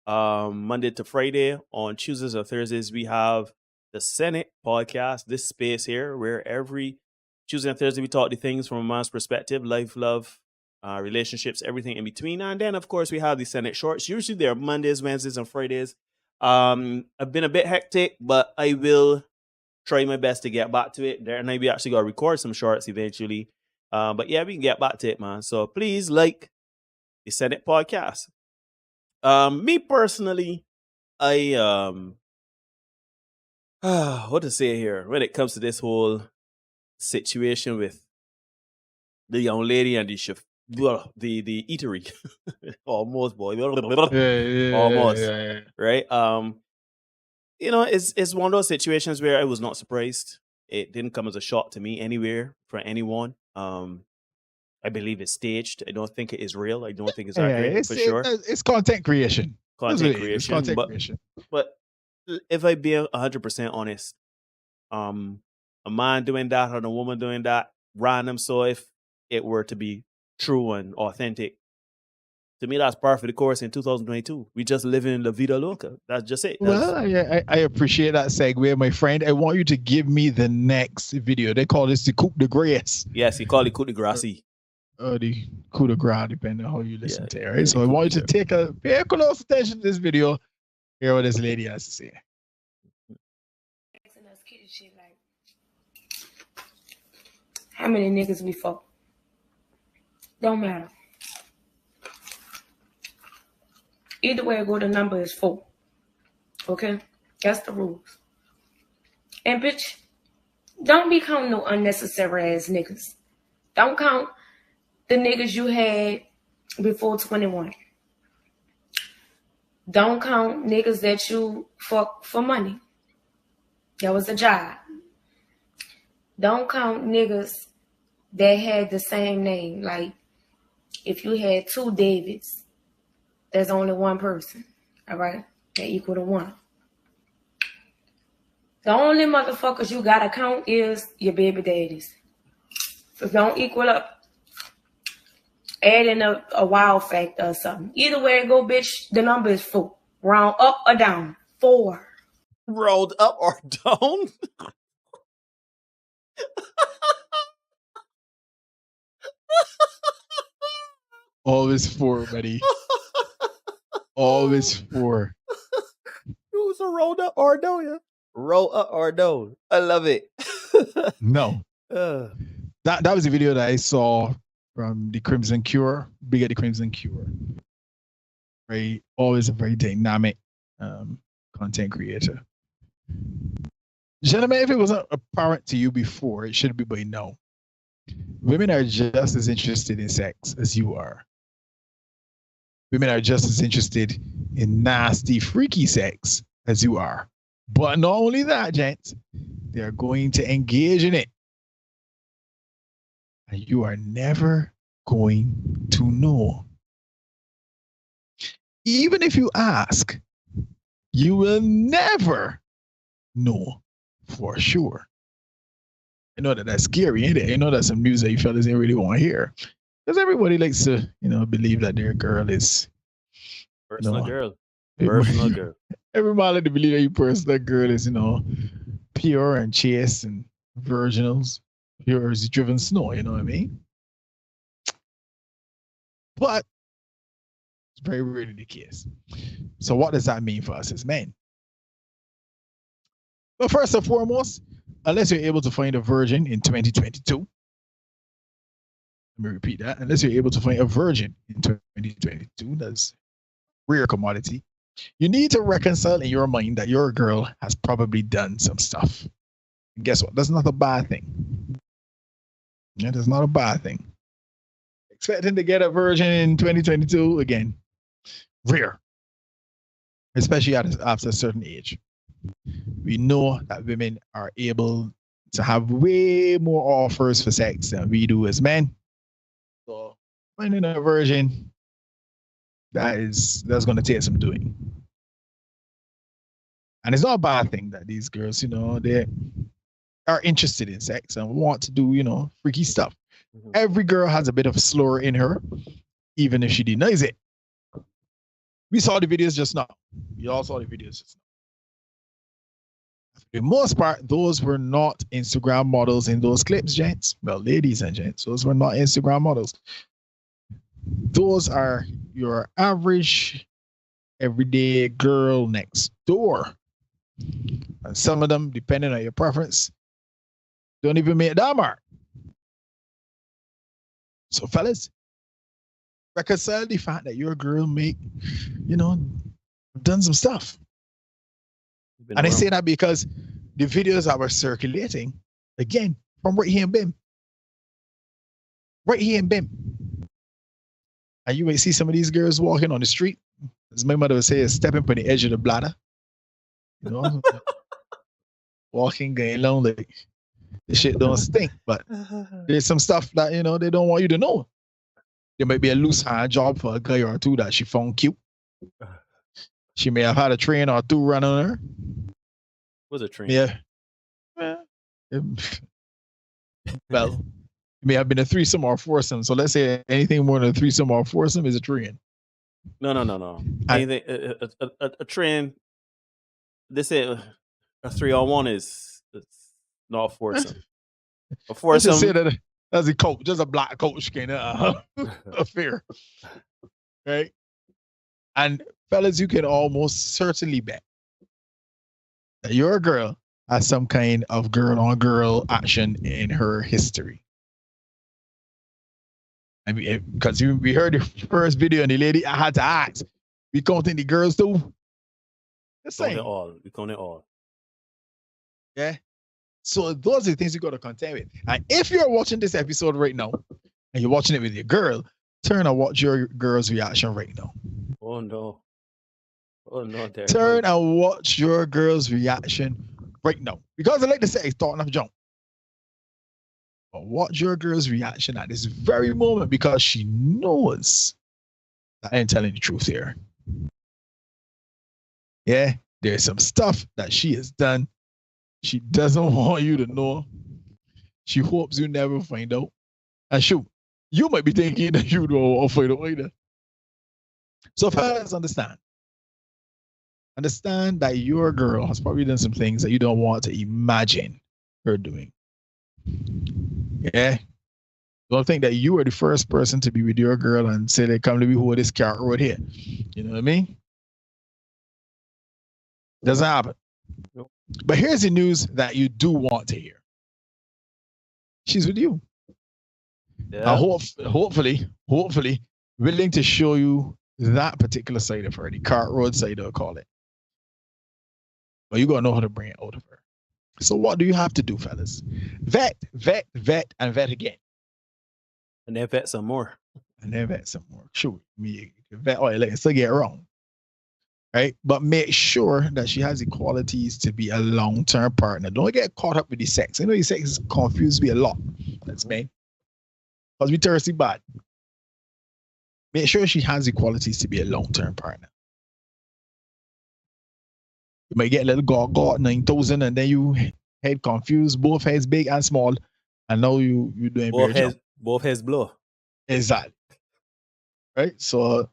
Monday to Friday. On Tuesdays or Thursdays, we have the Senate podcast, this space here, where every Tuesday and Thursday we talk the things from a man's perspective, life, love, relationships, everything in between. And then, of course, we have the Senate shorts. Usually they're Mondays, Wednesdays, and Fridays. I've been a bit hectic, but I will try my best to get back to it. There, and we actually got to record some shorts eventually. But yeah, we can get back to it, man. So please like the Senate podcast. Me personally, I what to say here when it comes to this whole situation with the young lady and the chef, the eatery, almost boy, almost, right? You know, it's one of those situations where I was not surprised. It didn't come as a shock to me anywhere for anyone. I believe it's staged. I don't think it is real. I don't think it's accurate for sure. It's content creation. Content creation. But if I be 100% honest, a man doing that or a woman doing that, random. So if it were to be true and authentic, to me, that's par for the course in 2022. We just live in La Vida Loca. That's just it. Well, I appreciate that segue, my friend. I want you to give me the next video. They call this the coup de grace. Yes, he called it coup de grace. The coup de grace, depending on how you listen to it, right? So I want you to pay close attention to this video. Hear what this lady has to say. How many niggas we fuck? Don't matter. Either way I go, the number is 4. Okay? That's the rules. And bitch, don't be counting no unnecessary ass niggas. Don't count the niggas you had before 21. Don't count niggas that you fuck for money. That was a job. Don't count niggas that had the same name. Like, if you had 2 Davids, there's only one person. All right? That equal to 1. The only motherfuckers you gotta count is your baby daddies. So don't equal up. Add in a wow factor or something. Either way it go, bitch, the number is 4. Round up or down. 4. Rolled up or down? Always 4, buddy. Always 4. It was a roll up or no, yeah. Roll up or no. I love it. No. That was a video that I saw from the Crimson Cure, Big at the Crimson Cure. Right, always a very dynamic content creator. Gentlemen, if it wasn't apparent to you before, it should be by now. Women are just as interested in sex as you are. Women are just as interested in nasty, freaky sex as you are. But not only that, gents, they're going to engage in it. And you are never going to know. Even if you ask, you will never know for sure. I know that's scary, ain't it? I know that's some news that you fellas ain't really want to hear. Because everybody likes to, believe that their girl is personal girl. Personal girl. Everybody like to believe that your personal girl is, pure and chaste and virginals, pure as driven snow, you know what I mean? But it's very rarely the case. So what does that mean for us as men? Well, first and foremost, unless you're able to find a virgin in 2022, let me repeat that. Unless you're able to find a virgin in 2022, that's rare commodity. You need to reconcile in your mind that your girl has probably done some stuff. And guess what? That's not a bad thing. Yeah, that's not a bad thing. Expecting to get a virgin in 2022, again, rare. Especially after a certain age. We know that women are able to have way more offers for sex than we do as men. So finding a virgin, that's going to take some doing. And it's not a bad thing that these girls, they are interested in sex and want to do, freaky stuff. Mm-hmm. Every girl has a bit of a slur in her, even if she denies it. We saw the videos just now. We all saw the videos just now. For the most part, those were not Instagram models in those clips, gents. Well, ladies and gents, those were not Instagram models. Those are your average, everyday girl next door. And some of them, depending on your preference, don't even make that mark. So, fellas, reconcile the fact that your girl done some stuff. And I say that because the videos that were circulating, again, from right here in BIM. Right here in BIM. And you might see some of these girls walking on the street. As my mother would say, stepping on the edge of the bladder. Walking, going along like the shit don't stink. But there's some stuff that, they don't want you to know. There might be a loose hand job for a guy or two that she found cute. She may have had a train or two run on her. Was a train? Yeah. Well, it may have been a threesome or foursome. So let's say anything more than a threesome or foursome is a train. No. Anything a train. They say a 3-on-1 is not a foursome. A foursome. Let's just say that that's a coach, just a black coach kind of affair, right? And fellas, you can almost certainly bet that your girl has some kind of girl-on-girl action in her history. I mean, because we heard the first video and the lady, I had to ask, we counting the girls too? We count it all. Yeah. So those are the things you got to contend with. And if you're watching this episode right now, and you're watching it with your girl, turn and watch your girl's reaction right now. Oh no. Turn and watch your girl's reaction right now. Because I like to say, it's starting off jump. But watch your girl's reaction at this very moment because she knows that I ain't telling the truth here. Yeah, there's some stuff that she has done. She doesn't want you to know. She hopes you never find out. And shoot, you might be thinking that you don't want to find out either. So fellas, understand. Understand that your girl has probably done some things that you don't want to imagine her doing. Yeah. Don't think that you are the first person to be with your girl and say they come to me who this car right here. You know what I mean? Doesn't happen. Nope. But here's the news that you do want to hear. She's with you. Yeah. Hopefully, willing to show you that particular side of her, the cart road side, I'll call it. But you gotta know how to bring it out of her. So what do you have to do, fellas? Vet, and vet again. And then vet some more. And then vet some more. Sure. Me vet oil and still get it wrong. Right? But make sure that she has the qualities to be a long-term partner. Don't get caught up with the sex. I know the sex is confused me a lot. That's me. Because we thirsty bad. Make sure she has the qualities to be a long-term partner. You might get a little got 9,000 and then you head confused, both heads big and small, and now you doing both heads blow. Exactly. Right? So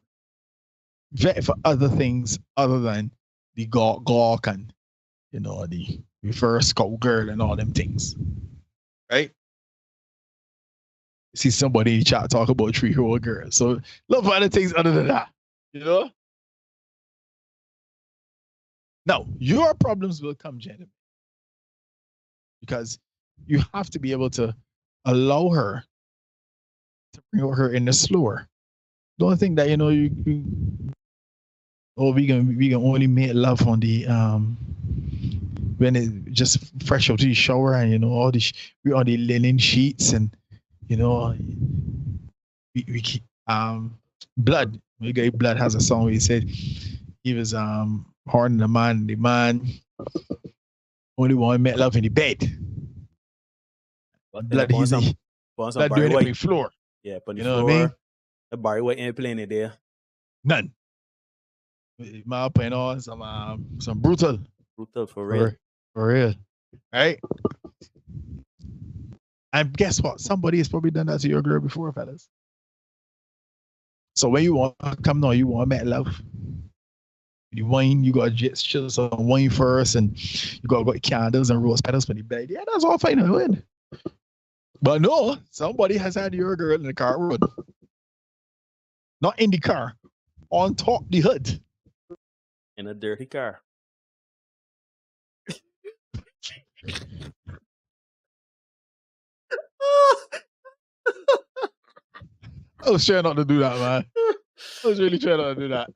vet for other things other than the gawk and the reverse cowgirl and all them things. Right? See somebody in the chat talk about 3-year-old girls. So look for other things other than that. Now, your problems will come, gentlemen. Because you have to be able to allow her to bring her in the slower. Don't think that we can only make love on the when it just fresh out of the shower and all the linen sheets and we keep Blood. My guy Blood has a song where he said he was horning the man only want make love in the bed. Blood he's Blood doing it on the floor. Yeah, but you know what I mean? The Barry White ain't playing it there. None. My playing on some brutal. Brutal for real. For real. Right? And guess what? Somebody has probably done that to your girl before, fellas. So when you want to come now, you want to make love. The wine, you got to just chill some wine first, and you got candles and rose petals for the bed. Yeah, that's all fine and good. But no, somebody has had your girl in the car road. Not in the car, on top the hood. In a dirty car. I was trying not to do that, man. I was really trying not to do that.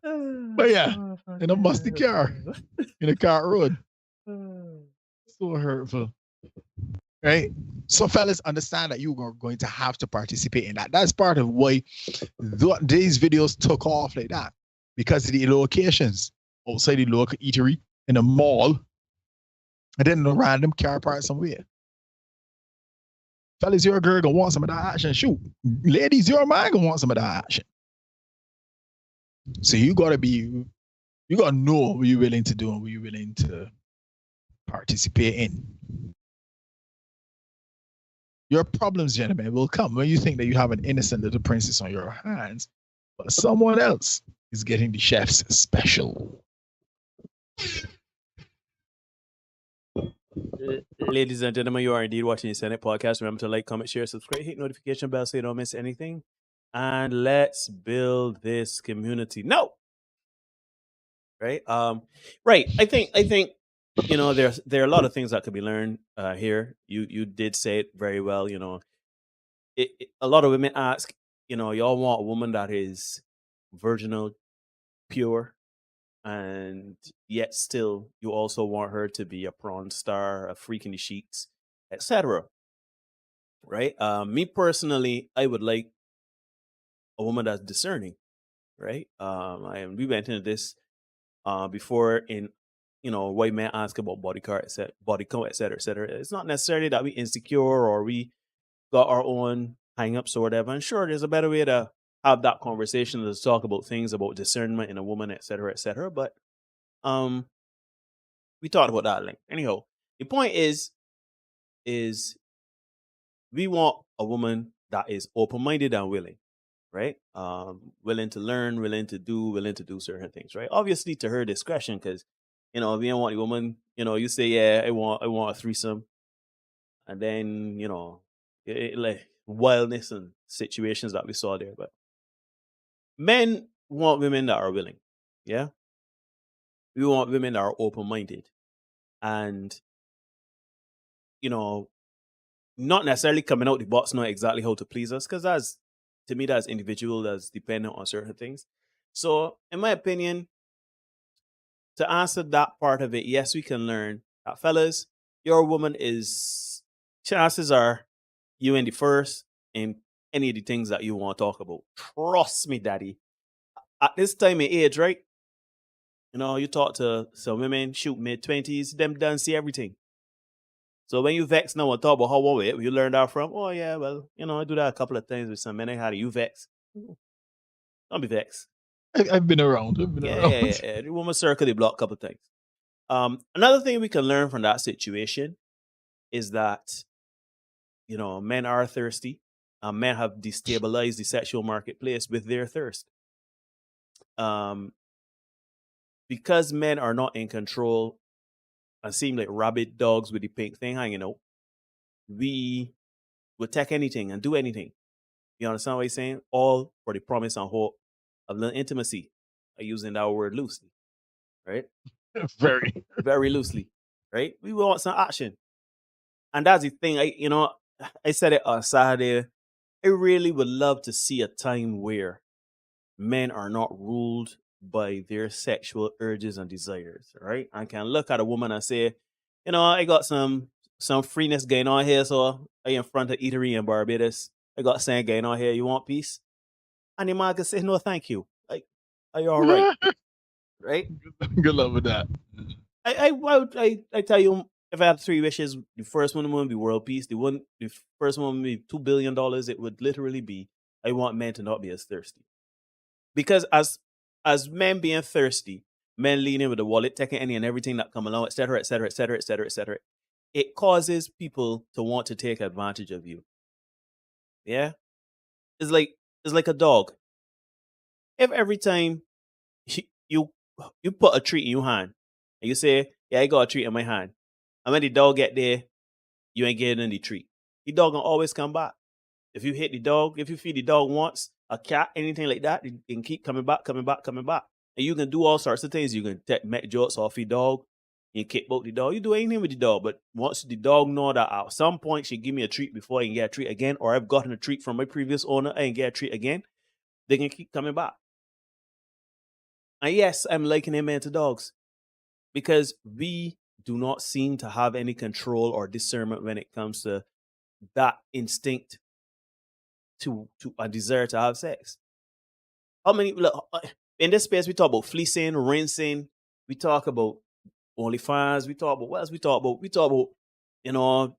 But yeah, in a musty car, in a car road. So hurtful. Right? So fellas, understand that you are going to have to participate in that. That's part of why these videos took off like that. Because of the locations outside the local eatery, in a mall, and then in a random car park somewhere. Fellas, your girl gonna want some of that action. Shoot. Ladies, your man gonna want some of that action. So you gotta know what you're willing to do and what you're willing to participate in. Your problems, gentlemen, will come when you think that you have an innocent little princess on your hands, but someone else is getting the chef's special. Ladies and gentlemen, you are indeed watching the Senate podcast. Remember to like, comment, share, subscribe, hit notification bell so you don't miss anything. And let's build this community. No. Right. Right. I think there are a lot of things that could be learned here. You did say it very well. A lot of women ask, y'all want a woman that is virginal, pure, and yet still you also want her to be a prawn star, a freak in the sheets, etc. Right? Me personally, I would like a woman that's discerning. Right? We went into this before in white men ask about body count, etc., etc. It's not necessarily that we insecure or we got our own hang-ups or whatever. And sure, there's a better way to have that conversation to talk about things about discernment in a woman, etc., etc. But we talked about that. Anyhow, the point is we want a woman that is open-minded and willing, right? Willing to learn, willing to do certain things, right? Obviously to her discretion, because if you don't want a woman, you say, yeah, I want a threesome, and then wildness and situations that we saw there. But men want women that are willing. Yeah. We want women that are open-minded and, not necessarily coming out the box knowing exactly how to please us, because to me, that's individual, that's dependent on certain things. So, in my opinion, to answer that part of it, yes, we can learn that, fellas, your woman chances are you in the first in any of the things that you want to talk about. Trust me, daddy. At this time of age, right? You talk to some women, shoot mid-20s, them done see everything. So when you vex now and talk about how you learn that from, oh yeah, well, I do that a couple of times with some men. How do you vex? Don't be vexed. I've been around. Yeah. The woman circle the block a couple of times. Another thing we can learn from that situation is that, men are thirsty. Men have destabilized the sexual marketplace with their thirst. Because men are not in control and seem like rabid dogs with the pink thing hanging out, we would take anything and do anything. You understand what I'm saying? All for the promise and hope of little intimacy. I'm using that word loosely, right? Very. Very loosely, right? We want some action. And that's the thing. I said it on Saturday. I really would love to see a time where men are not ruled by their sexual urges and desires, right? I can look at a woman and say, I got some freeness going on here, so I in front of eatery in Barbados. I got something going on here. You want peace? And the man can say, no, thank you. Like, are you all right? Right? Good luck with that. I tell you, if I had 3 wishes, the first one would be world peace. The first one would be $2 billion. It would literally be, I want men to not be as thirsty. Because as men being thirsty, men leaning with the wallet, taking any and everything that come along, etc., etc., etc., etc., etc., it causes people to want to take advantage of you. Yeah? It's like a dog. If every time you put a treat in your hand and you say, yeah, I got a treat in my hand, and when the dog get there, you ain't getting the treat. The dog gonna always come back. If you hit the dog, if you feed the dog once, a cat, anything like that, it can keep coming back. And you can do all sorts of things. You can make jokes off your dog. You can kick out the dog. You do anything with the dog. But once the dog know that at some point she give me a treat before I can get a treat again, or I've gotten a treat from my previous owner, I can get a treat again, they can keep coming back. And yes, I'm likening men to dogs because we do not seem to have any control or discernment when it comes to that instinct to a desire to have sex. How many, look, in this space, we talk about fleecing, rinsing, we talk about OnlyFans, we talk about what else? We talk about,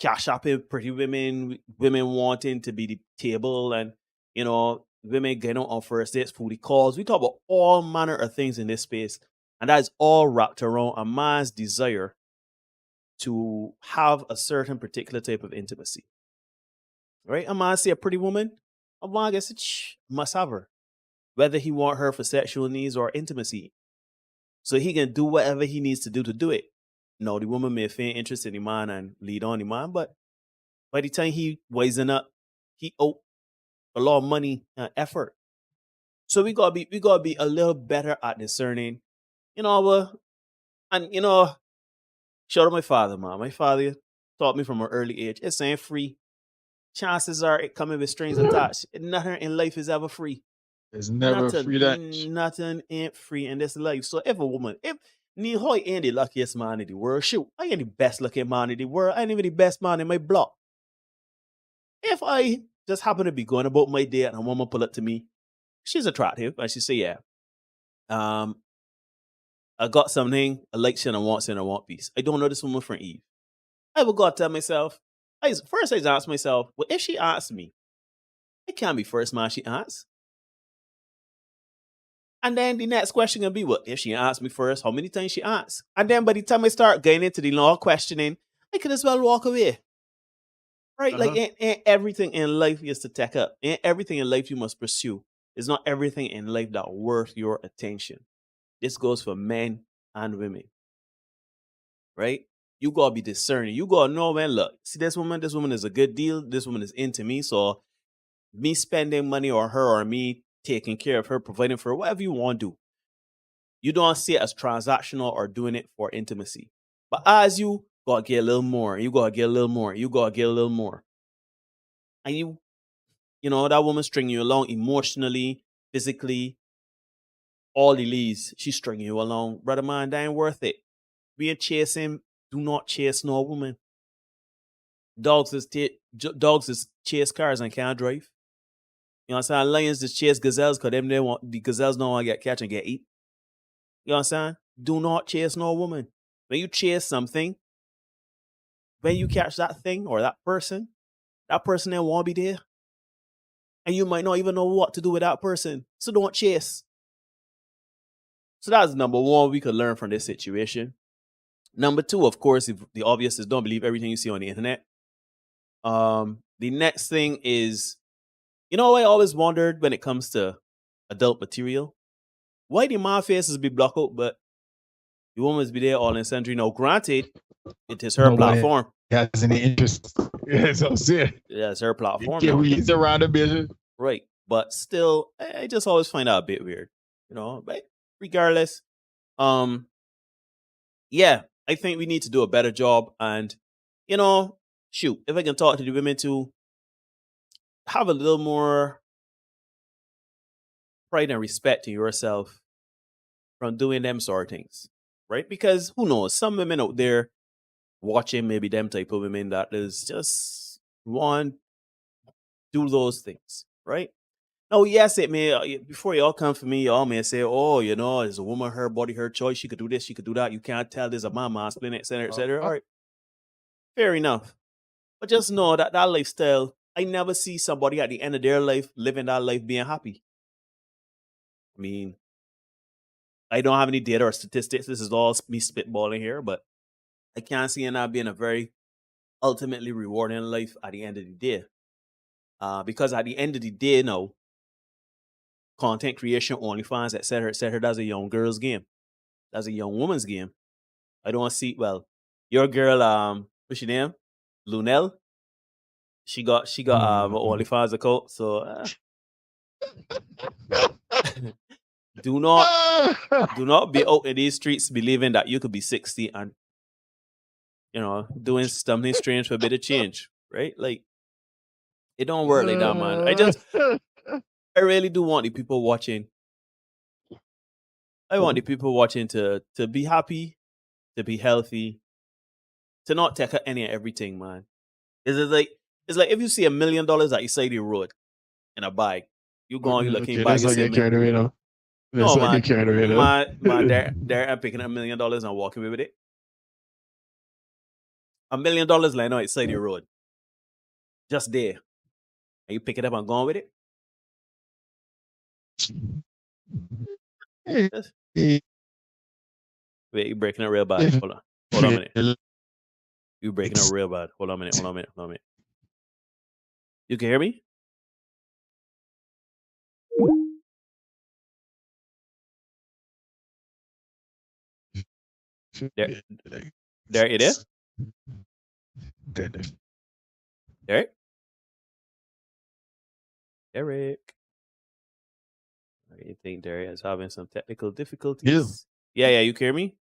cash shopping, pretty women wanting to be the table, and, women getting on first dates, foodie calls. We talk about all manner of things in this space. And that is all wrapped around a man's desire to have a certain particular type of intimacy. Right? A man see a pretty woman, a man gets must have her. Whether he want her for sexual needs or intimacy. So he can do whatever he needs to do it. No, the woman may feel interest in the man and lead on the man, but by the time he wising up, he owe a lot of money and effort. So we gotta be a little better at discerning, shout out my father, man. My father taught me from an early age. It's ain't free. Chances are it coming with strings attached. Nothing in life is ever free. There's never free that. Nothing ain't free in this life. So if a woman, I ain't the luckiest man in the world, shoot, I ain't the best looking man in the world. I ain't even the best man in my block. If I just happen to be going about my day and a woman pull up to me, she's attractive, and she say, yeah, I got something, I like shit, I want peace. I don't know this woman from Eve. I would go tell myself, I ask myself, well, if she asks me, it can't be first man she asks. And then the next question can be, well, if she asks me first, how many times she asks? And then by the time I start getting into the long questioning, I can as well walk away. Right? Like, ain't everything in life is to take up. Ain't everything in life you must pursue. It's not everything in life that worth your attention. This goes for men and women. Right? you gotta be discerning. You gotta know, man, look, see this woman is a good deal. This woman is into me. So me spending money on her or me taking care of her, providing for her, whatever you want to do. You don't see it as transactional or doing it for intimacy. But as you gotta get a little more, you gotta get a little more, you gotta get a little more. And you know, that woman stringing you along emotionally, physically, all the leads, she's stringing you along. Brother man, that ain't worth it. Being chasing, do not chase no woman. Dogs is chase cars and can't drive. You know what I'm saying? Lions just chase gazelles because the gazelles don't want to get catch and get eat. You know what I'm saying? Do not chase no woman. When you chase something, when you catch that thing or that person then won't be there. And you might not even know what to do with that person. So don't chase. So that's number one we could learn from this situation. Number two, of course, if the obvious is don't believe everything you see on the internet. The next thing is, you know, I always wondered when it comes to adult material, why the man faces be blocked out, but the woman's be there all in sundry. Now, granted, it is her platform. Has any interest? Yeah, so yeah, it's her platform. Yeah, we is around the business. Right. But still, I just always find that a bit weird. You know, but regardless, yeah, I think we need to do a better job. And, you know, shoot, if I can talk to the women to have a little more pride and respect to yourself from doing them sort of things, right? Because who knows, some women out there watching maybe them type of women that is just want do those things, right? Now, yes, it may, before y'all come for me, y'all may say, oh, you know, it's a woman, her body, her choice. She could do this, she could do that. You can't tell there's a man masculine, et cetera, et cetera. All right. Fair enough. But just know that that lifestyle, I never see somebody at the end of their life living that life being happy. I mean, I don't have any data or statistics. This is all me spitballing here, but I can't see it not being a very ultimately rewarding life at the end of the day. Because at the end of the day, no, content creation, OnlyFans, et cetera, that's a young girl's game. That's a young woman's game. I don't see, well, your girl, what's your name? Lunel? She got OnlyFans account, so do not be out in these streets believing that you could be 60 and, you know, doing something strange for a bit of change, right? Like, it don't work like that, man. I really do want the people watching. I want the people watching to be happy, to be healthy, to not take any and everything, man. It's like if you see $1 million at the side of the road in a bag, you go on, you looking back, you say, no, man, they're picking up $1 million and walking away with it. $1 million lying on the side of the road, just there, and you pick it up and go on with it. Wait, you breaking it real bad. Hold on a minute. You breaking it real bad. Hold on a minute. You can hear me? There it is. Derek. I think Derek is having some technical difficulties. Yeah, you can hear me?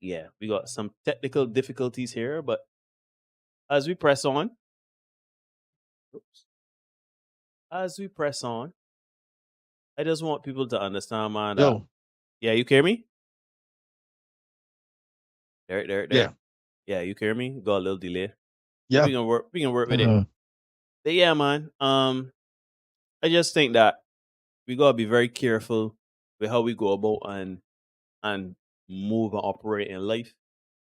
Yeah, we got some technical difficulties here, but as we press on, I just want people to understand, man. Yeah, you can hear me? There. Yeah, you can hear me? Got a little delay. Yeah. We can work with it. But yeah, man. I just think that we gotta be very careful with how we go about and move and operate in life.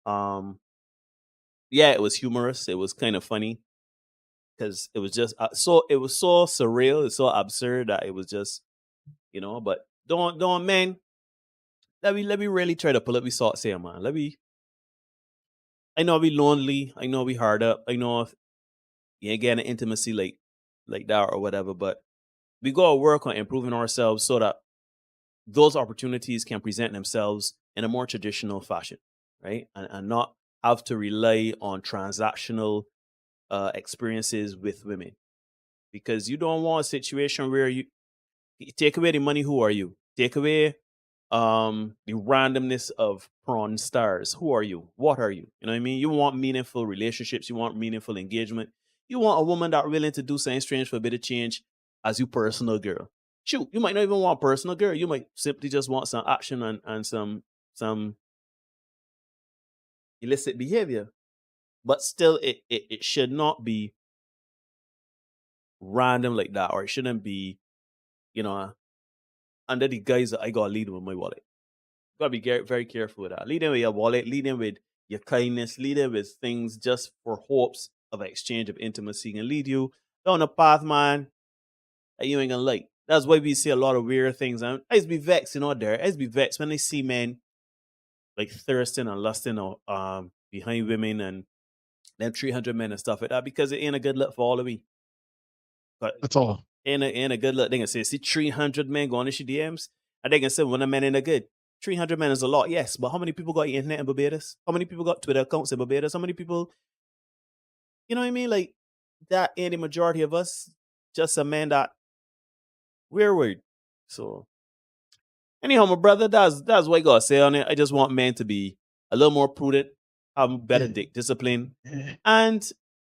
Yeah, it was humorous. It was kind of funny because it was just it was so surreal. It's so absurd that it was just, you know. But don't man. Let me really try to pull up we socks here, man. I know we lonely. I know we hard up. I know if you ain't getting an intimacy like that or whatever, but we got to work on improving ourselves so that those opportunities can present themselves in a more traditional fashion, right? And not have to rely on transactional experiences with women. Because you don't want a situation where you take away the money, who are you? Take away the randomness of prawn stars. Who are you? What are you? You know what I mean? You want meaningful relationships. You want meaningful engagement. You want a woman that willing to do something strange for a bit of change as your personal girl. Shoot, you might not even want personal girl. You might simply just want some action and some illicit behavior. But still, it should not be random like that, or it shouldn't be, under the guise that I gotta lead with my wallet. You gotta be very careful with that. Lead in with your wallet, lead in with your kindness, lead in with things just for hopes of an exchange of intimacy, and lead you down a path, man, that you ain't gonna like. That's why we see a lot of weird things. And I used to be vexed, there. I used to be vexed when I see men like thirsting and lusting behind women and them 300 men and stuff like that, because it ain't a good look for all of me. But that's all. Ain't a good look. They can say, see 300 men going into your DMs, and they can say when a man ain't a good. 300 men is a lot, yes, but how many people got internet in Barbados? How many people got Twitter accounts in Barbados? How many people, you know what I mean? Like, that ain't the majority of us. Just a man that we're weird. So, anyhow, my brother, that's what I gotta say on it. I just want men to be a little more prudent, have better dick discipline, and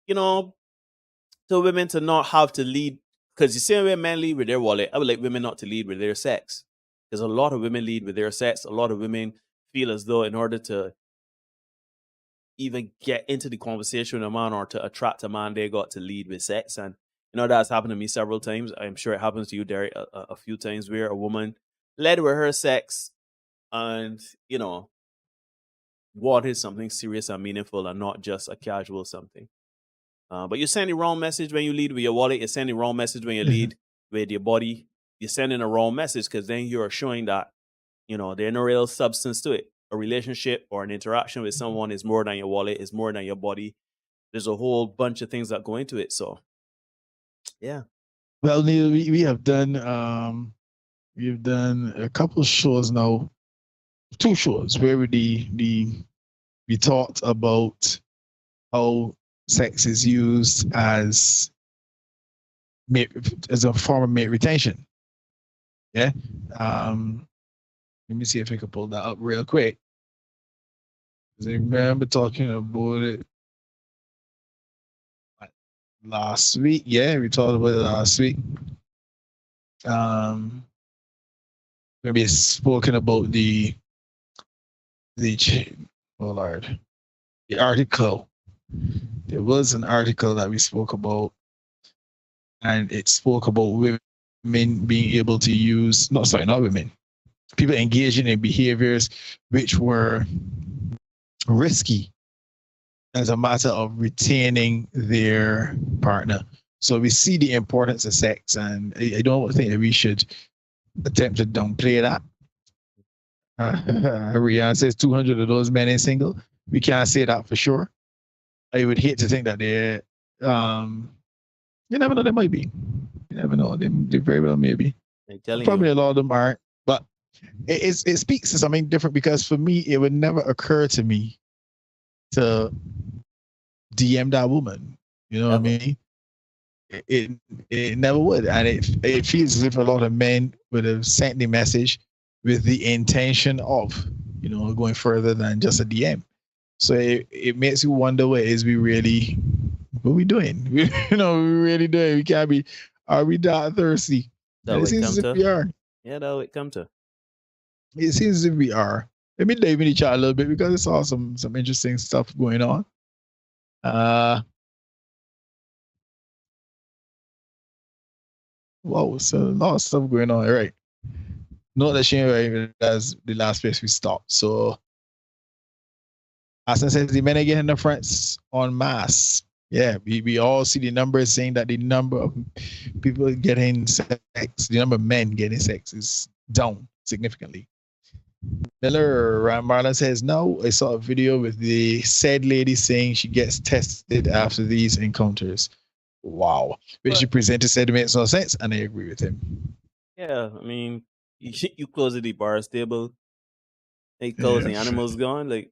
to women to not have to lead. Because you see when men lead with their wallet, I would like women not to lead with their sex. Because a lot of women lead with their sex. A lot of women feel as though in order to even get into the conversation with a man or to attract a man, they got to lead with sex. And that's happened to me several times. I'm sure it happens to you, Derek, a few times, where a woman led with her sex and, wanted something serious and meaningful and not just a casual something. But you send the wrong message when you lead with your wallet. You send the wrong message when you lead with your body. You're sending a wrong message, because then you're showing that, there's no real substance to it. A relationship or an interaction with someone is more than your wallet, is more than your body. There's a whole bunch of things that go into it. So, yeah. Well, Neil, we have done a couple of shows now, 2 shows where we talked about how sex is used as a form of mate retention. Yeah. Let me see if I can pull that up real quick. I remember talking about it last week. Yeah, we talked about it last week. Maybe spoken about the article. There was an article that we spoke about, and it spoke about women being able to use, not women, people engaging in behaviors which were risky as a matter of retaining their partner. So we see the importance of sex, and I don't think that we should attempt to downplay that. Rihanna says 200 of those men ain't single. We can't say that for sure. I would hate to think that they're, you never know, they might be. You never know, they very well may be. Probably a lot of them aren't, but it speaks to something different, because for me, it would never occur to me to DM that woman. You know what I mean? It never would. And it feels as if a lot of men would have sent the message with the intention of, going further than just a DM. So it makes you wonder, what are we doing? We really doing? We can't be, are we that thirsty? It seems as if we are. Yeah, that would come to. It seems as if we are. Let me dive in the chat a little bit, because I saw some interesting stuff going on. Wow, so a lot of stuff going on. All right. Note that Shane, that's the last place we stopped. So, Aston says the men are getting the fronts en masse. Yeah, we all see the numbers saying that the number of people getting sex, the number of men getting sex is down significantly. Miller Marlon says, no, I saw a video with the said lady saying she gets tested after these encounters. Wow. When she presented, said it makes no sense, and I agree with him. Yeah, I mean, you close the bars table, they close the animals gone. Like,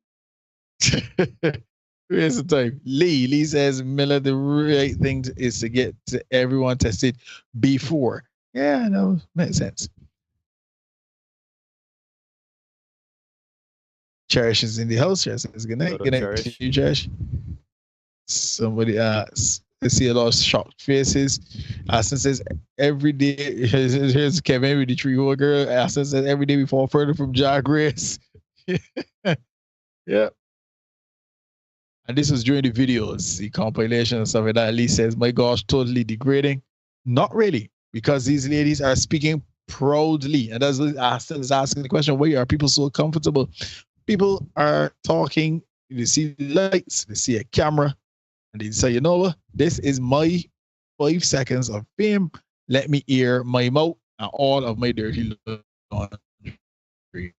Here's the time. Lee says, Miller, the right thing is to get to everyone tested before. Yeah, no, makes sense. Cherish is in the house. Cherish says, good night. Good night to you, Cherish. Somebody asks, I see a lot of shocked faces. Aston says, every day, here's Kevin with the tree-hole girl. Aston says, every day we fall further from Jack Grace. Yeah. And this was during the videos, the compilation and stuff like that. Lee says, my gosh, totally degrading. Not really, because these ladies are speaking proudly. And as Aston is asking the question, why are people so comfortable? People are talking, they see the lights, they see a camera, and they say, you know what? This is my 5 seconds of fame. Let me air my mouth and all of my dirty laundry.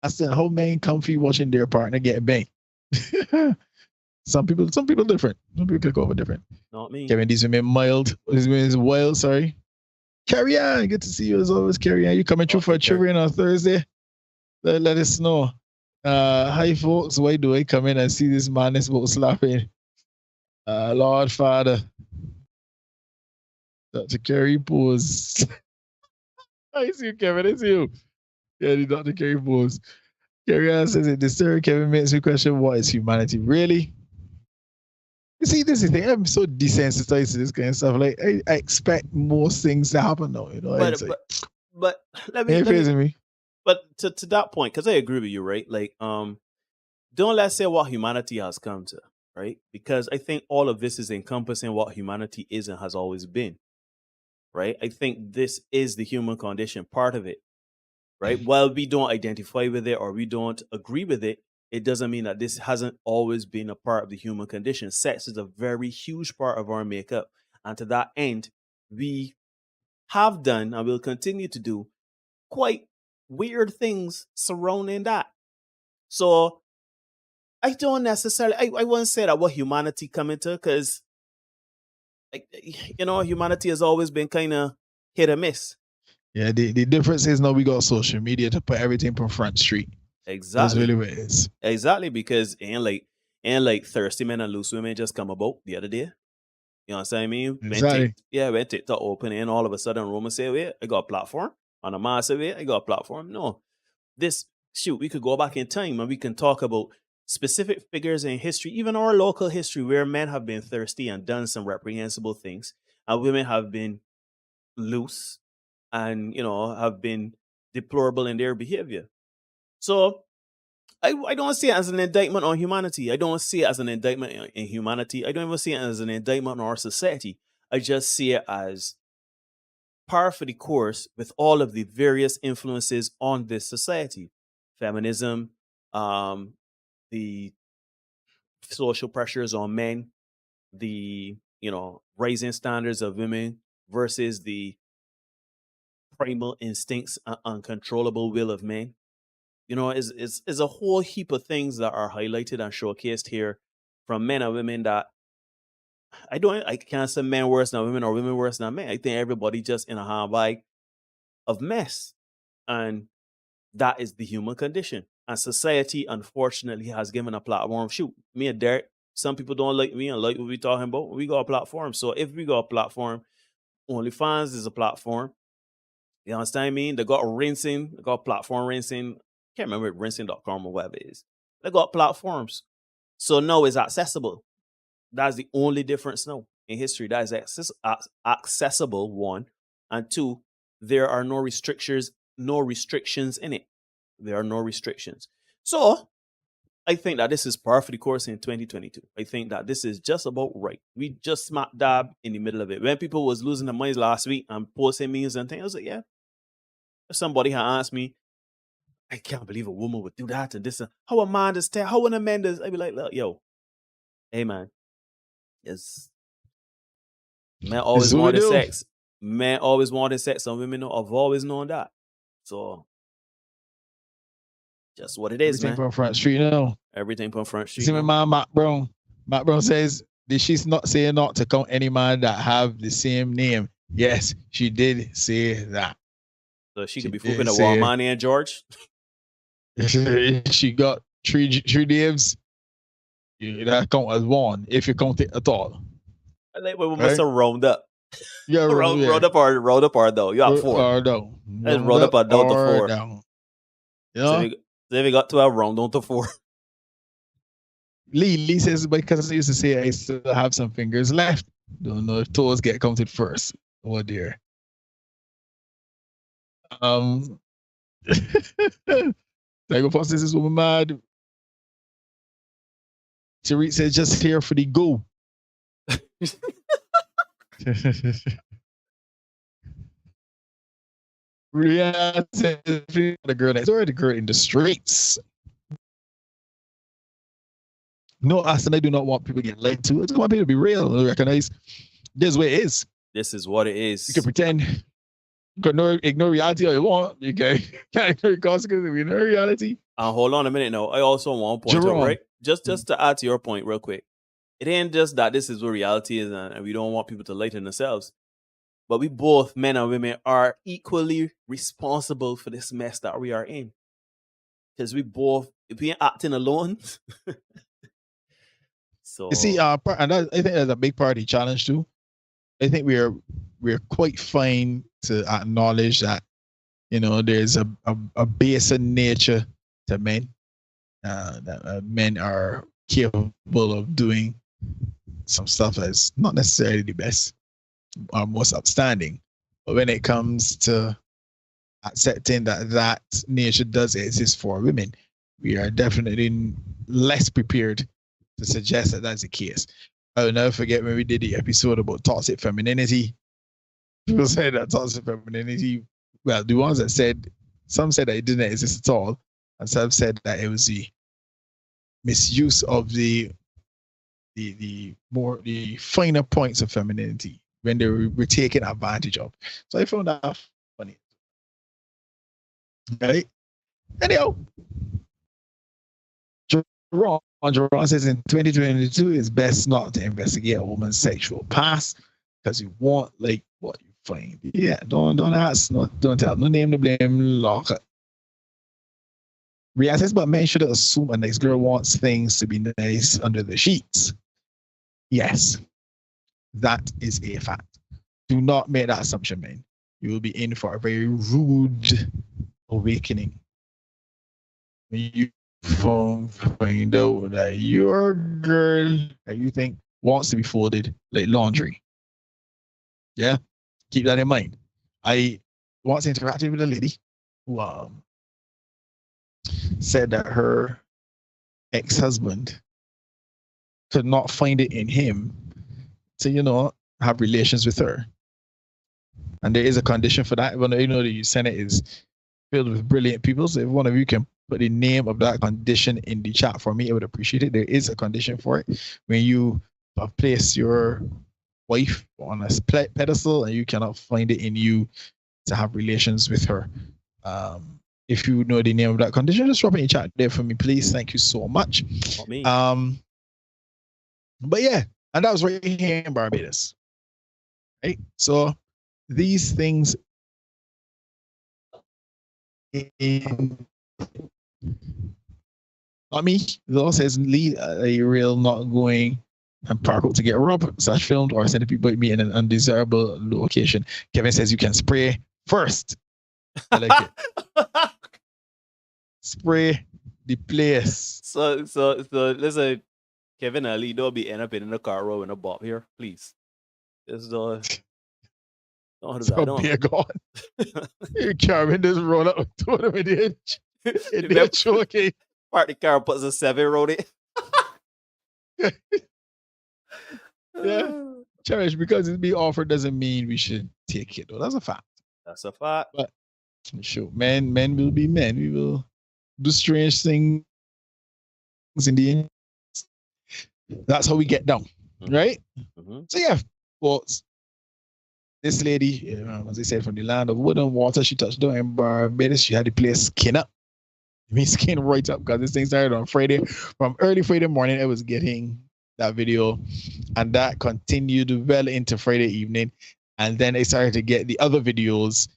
I said, how men comfy watching their partner get banged. Some people different. Some people can go over different. Not me. Kevin, these women mild. These women is wild, sorry. Carry on. Good to see you as always, Carry on. You coming through for a trivia on Thursday? Let us know. Hi folks, why do I come in and see this man is about slapping? Lord Father. Dr. Kerry pose. I see you, Kevin. It's you. Yeah, the Dr. Kerry pose. Kerry Ann says it. The story Kevin makes me question, what is humanity really? You see, this is the thing. I'm so desensitized to this kind of stuff. Like, I expect most things to happen now. You know, but let me. But to that point, because I agree with you, right? Like, don't let's say what humanity has come to, right? Because I think all of this is encompassing what humanity is and has always been, right? I think this is the human condition, part of it. Right? While we don't identify with it or we don't agree with it, it doesn't mean that this hasn't always been a part of the human condition. Sex is a very huge part of our makeup. And to that end, we have done and will continue to do quite weird things surrounding that. So I don't necessarily, I wouldn't say that what humanity come into, because, humanity has always been kind of hit or miss. Yeah, the difference is now we got social media to put everything from Front Street. Exactly. That's really what it is. Exactly, because and like thirsty men and loose women just come about the other day. You know what I'm saying? Exactly. When TikTok open and all of a sudden Roman say, wait, I got a platform. On a man say, wait, I got a platform. No. We could go back in time and we can talk about specific figures in history, even our local history, where men have been thirsty and done some reprehensible things, and women have been loose and have been deplorable in their behavior. So I don't see it as an indictment on humanity. I don't see it as an indictment in humanity. I don't even see it as an indictment on our society. I just see it as par for the course with all of the various influences on this society. Feminism, the social pressures on men, the rising standards of women versus the primal instincts and uncontrollable will of men. Is a whole heap of things that are highlighted and showcased here from men and women that I can't say men worse than women or women worse than men. I think everybody just in a handbag of mess. And that is the human condition. And society, unfortunately, has given a platform. Shoot, me and Derek, some people don't like me and like what we're talking about. We got a platform. So if we got a platform, OnlyFans is a platform. You understand what I mean? They got rinsing, they got platform rinsing. Can't remember rinsing.com or whatever it is. They got platforms. So now it's accessible. That's the only difference now in history. That is accessible, one. And two, there are no restrictions in it. There are no restrictions. So I think that this is par for the course in 2022. I think that this is just about right. We just smack dab in the middle of it. When people was losing their minds last week and posting memes and things, I was like, yeah. If somebody had asked me, I can't believe a woman would do that and this. How a man does tell, how a man does, I'd be like, yo, hey man, yes. Men always wanted sex. Men always wanted sex. Some women have always known that. So, just what it is, Everything man. from Front Street now. Everything from Front Street. See my mom, bro. Matt Brown says, did she not say not to count any man that have the same name? Yes, she did say that. So she could be flipping a Wamani and George. She got three names. That count as one if you count it at all. I like when we must have round up. Yeah, round up or down. You have 4. Or down. Let's round up or down to 4. Down. You know? So we got to have round down to 4. Lee says, because I used to say I still have some fingers left. Don't know if toes get counted first. Oh dear. Tiger Fox says this woman mad. Tariq says just here for the go. Rihanna says the girl next door, the girl in the streets. No, Aston, I do not want people to get lied to. I just want people to be real and recognize this is what it is. This is what it is. You can pretend. You can ignore reality all you want. You can't ignore consequences. We ignore reality. Hold on a minute now. I also want to point out, right? Just to add to your point real quick. It ain't just that this is what reality is and we don't want people to lie to themselves. But we both, men and women, are equally responsible for this mess that we are in. Because we both, if we ain't acting alone. So you see, and I think that's a big part of the challenge too. I think we're quite fine to acknowledge that, you know, there's a baser nature to men. That men are capable of doing some stuff that's not necessarily the best or most outstanding. But when it comes to accepting that nature does exist for women, we are definitely less prepared to suggest that that's the case. I'll never forget when we did the episode about toxic femininity. People said that toxic femininity, well, the ones that said, some said that it didn't exist at all, and some said that it was the misuse of the finer points of femininity when they were taken advantage of. So I found that funny. Right? Anyhow, Jerron says in 2022 it's best not to investigate a woman's sexual past because you want like what you find. Yeah, don't ask, don't tell, no name, no blame, lock it. Rihanna says, but men should assume a nice girl wants things to be nice under the sheets. Yes, that is a fact. Do not make that assumption, men. You will be in for a very rude awakening when you find out that your girl that you think wants to be folded like laundry. Yeah, keep that in mind. I once interacted with a lady who said that her ex-husband could not find it in him to, you know, have relations with her. And there is a condition for that. Well, you know, the Senate is filled with brilliant people. So if one of you can put the name of that condition in the chat for me, I would appreciate it. There is a condition for it. When you place your wife on a pedestal and you cannot find it in you to have relations with her. If you know the name of that condition, just drop it in the chat there for me, please. Thank you so much. But yeah, and that was right here in Barbados. Right? So these things not me. The law says lead a real not going and park out to get robbed, such filmed or send people me in an undesirable location. Kevin says you can spray first. I like it. Spray the place. So listen, Kevin Ali, don't be end up in the car row in a bob here, please. Just don't do that. Don't. Be gone. You carrying this roll up to them in the choking. Park the car, puts a 7 road it. Yeah. Cherish, because it's being offered doesn't mean we should take it. Though. That's a fact. That's a fact. But sure, men will be men. We will do strange things in the end. That's how we get down, right? Mm-hmm. So yeah, well, this lady, as I said, from the land of wood and water, she touched down in Barbados. She had the place skin up. I mean, skin right up because this thing started on Friday. From early Friday morning, it was getting that video, and that continued well into Friday evening. And then they started to get the other videos,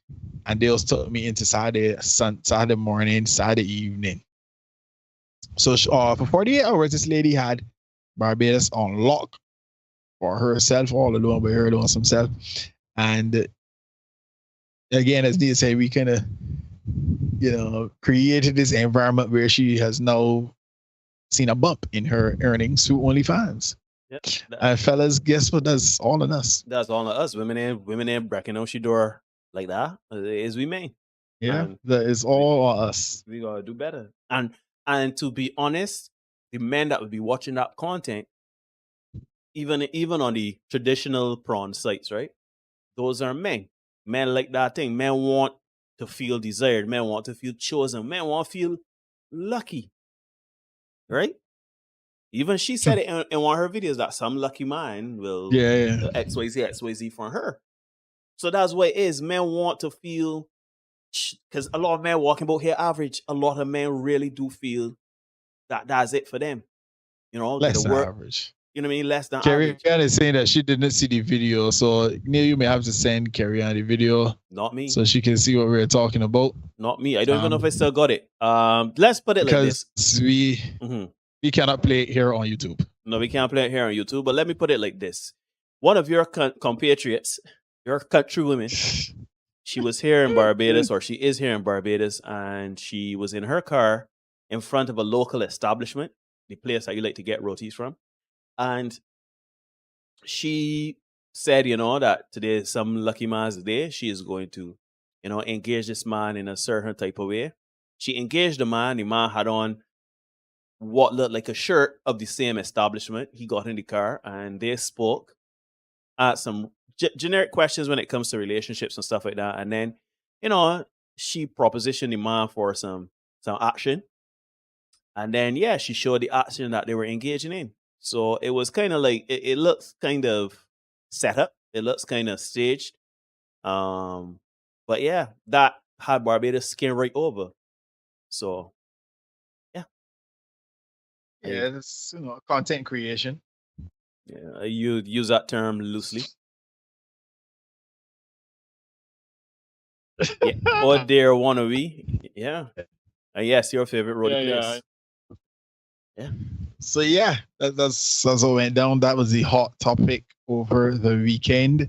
and they also took me into Saturday morning, Saturday evening. So for 48 hours, this lady had Barbados on lock for herself, all alone with her doing some self. And again, as Nia said, we kind of, created this environment where she has now seen a bump in her earnings through OnlyFans. Yep. And fellas, guess what? That's all on us. That's all on us. Women ain't breaking out your door like that. As we may. Yeah, that is all on us. We gotta do better. And to be honest, the men that would be watching that content, even on the traditional prawn sites, right? Those are men. Men like that thing. Men want to feel desired. Men want to feel chosen. Men want to feel lucky. Right? Even she said it in one of her videos that some lucky man will XYZ for her. So that's what it is. Men want to feel, because a lot of men walking about here average. A lot of men really do feel that that's it for them. Less than average. You know what I mean? Less than Carrie average. Ann is saying that she didn't see the video, so Neil, you may have to send Carrie Ann the video. Not me. So she can see what we're talking about. Not me. I don't even know if I still got it. Let's put it like this. Because we cannot play it here on YouTube. No, we can't play it here on YouTube, but let me put it like this. One of your compatriots, your countrywomen, she was here in Barbados, or she is here in Barbados, and she was in her car in front of a local establishment, the place that you like to get rotis from. And she said, that today is some lucky man's day. She is going to, engage this man in a certain type of way. She engaged the man. The man had on what looked like a shirt of the same establishment. He got in the car and they spoke at some generic questions when it comes to relationships and stuff like that. And then, she propositioned the man for some action. And then, she showed the action that they were engaging in. So it was kind of like, it looks kind of set up. It looks kind of staged. But yeah, that had Barbados skin right over. So, yeah. Yeah, it's content creation. Yeah, you use that term loosely. Yeah. Or dare wannabe. Yeah. Yes, your favorite road place. Yeah. So yeah, that's what went down. That was the hot topic over the weekend,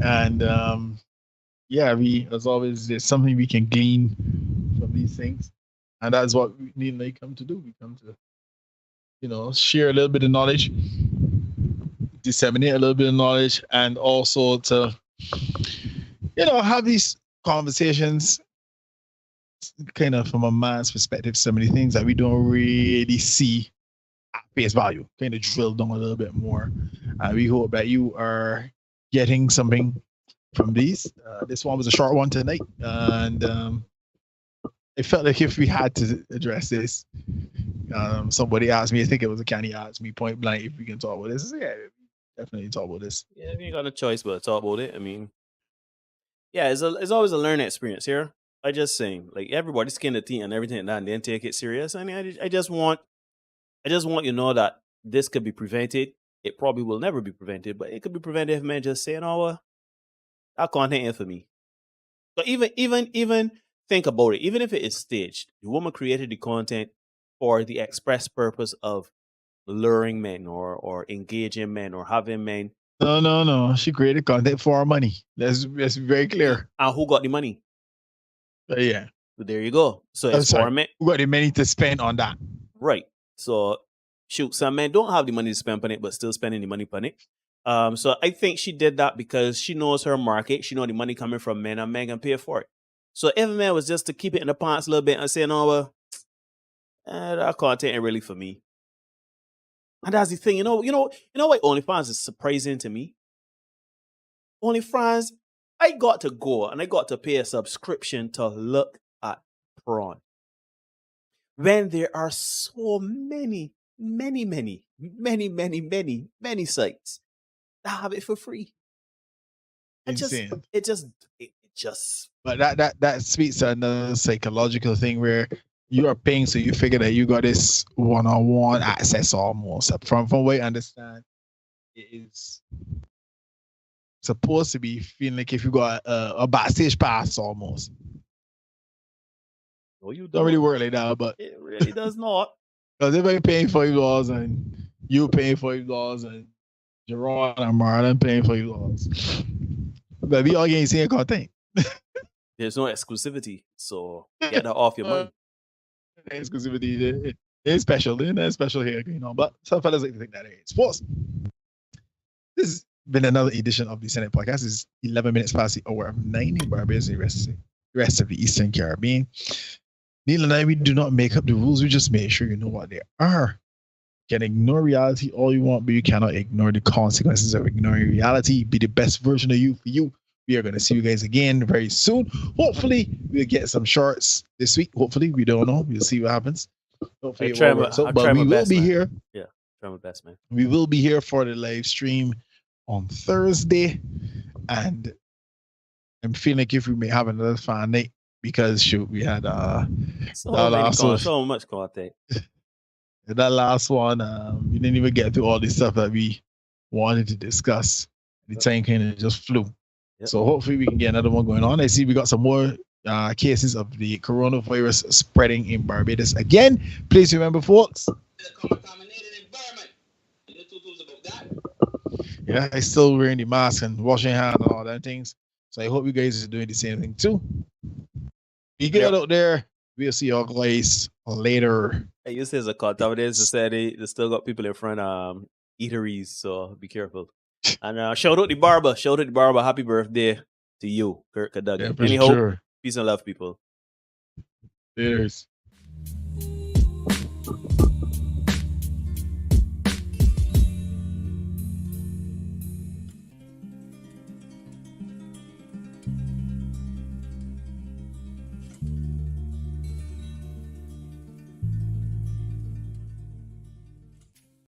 and we, as always, there's something we can glean from these things, and that's what we need come to do. We come to, share a little bit of knowledge, disseminate a little bit of knowledge, and also to, have these conversations kind of from a man's perspective, some of the things that we don't really see at face value, kind of drill down a little bit more. We hope that you are getting something from these. This one was a short one tonight, and it felt like if we had to address this, somebody asked me, I think it was a Kenny asked me point blank if we can talk about this. Yeah, definitely talk about this. Yeah, you got a choice but to talk about it. I mean, yeah, it's always a learning experience here. I just saying, like, everybody's skin the teeth and everything like that, and then take it serious. I mean, I just want you to know that this could be prevented. It probably will never be prevented, but it could be prevented if men just say, that content ain't for me. So even think about it. Even if it is staged, the woman created the content for the express purpose of luring men or engaging men or having men. No. She created content for our money. Let's be very clear. And who got the money? Yeah. So there you go. So it's for men. Who got the money to spend on that? Right. So shoot, some men don't have the money to spend on it, but still spending the money on it. So I think she did that because she knows her market. She knows the money coming from men, and men can pay for it. So if a man was just to keep it in the pants a little bit and say, that content ain't really for me. And that's the thing, you know what OnlyFans is surprising to me? OnlyFans, I got to go and I got to pay a subscription to look at porn. When there are so many sites that have it for free. Insane. It just. But that speaks to another psychological thing where you are paying, so you figure that you got this one-on-one access almost. From what I understand, it is supposed to be feeling like if you got a backstage pass almost. No, you don't really work like that, but it really does not. Because if I'm paying $5 and you paying $5 and Jerron and Marlon paying $5, but we all getting the same content. There's no exclusivity, so get that off your mind. Exclusivity is special. It's special here, you know. But some fellas like to think that it is sports. This has been another edition of the Senate Podcast. It's 11 minutes past the hour of 9 in Barbados and the rest of the Eastern Caribbean. Neil and I, we do not make up the rules. We just make sure you know what they are. You can ignore reality all you want, but you cannot ignore the consequences of ignoring reality. Be the best version of you for you. We are going to see you guys again very soon. Hopefully, we'll get some shorts this week. Hopefully, we don't know. We'll see what happens. Hopefully, But we will be here. Yeah, try my best, man. We will be here for the live stream on Thursday. And I'm feeling like if we may have another fan night, because shoot, we had so much content. That last one, we didn't even get through all the stuff that we wanted to discuss. The time kind of just flew. Yep. So hopefully we can get another one going on. I see we got some more cases of the coronavirus spreading in Barbados again. Please remember, folks. Yeah, I still wearing the mask and washing hands and all that things. So I hope you guys are doing the same thing too. Be good out there. We'll see you guys later. Hey, you say it's a contaminant. They still got people in front of eateries, so be careful. And shout out the barber. Shout out the barber. Happy birthday to you, Kurt Cadogan. Yeah, sure. Peace and love, people. Cheers.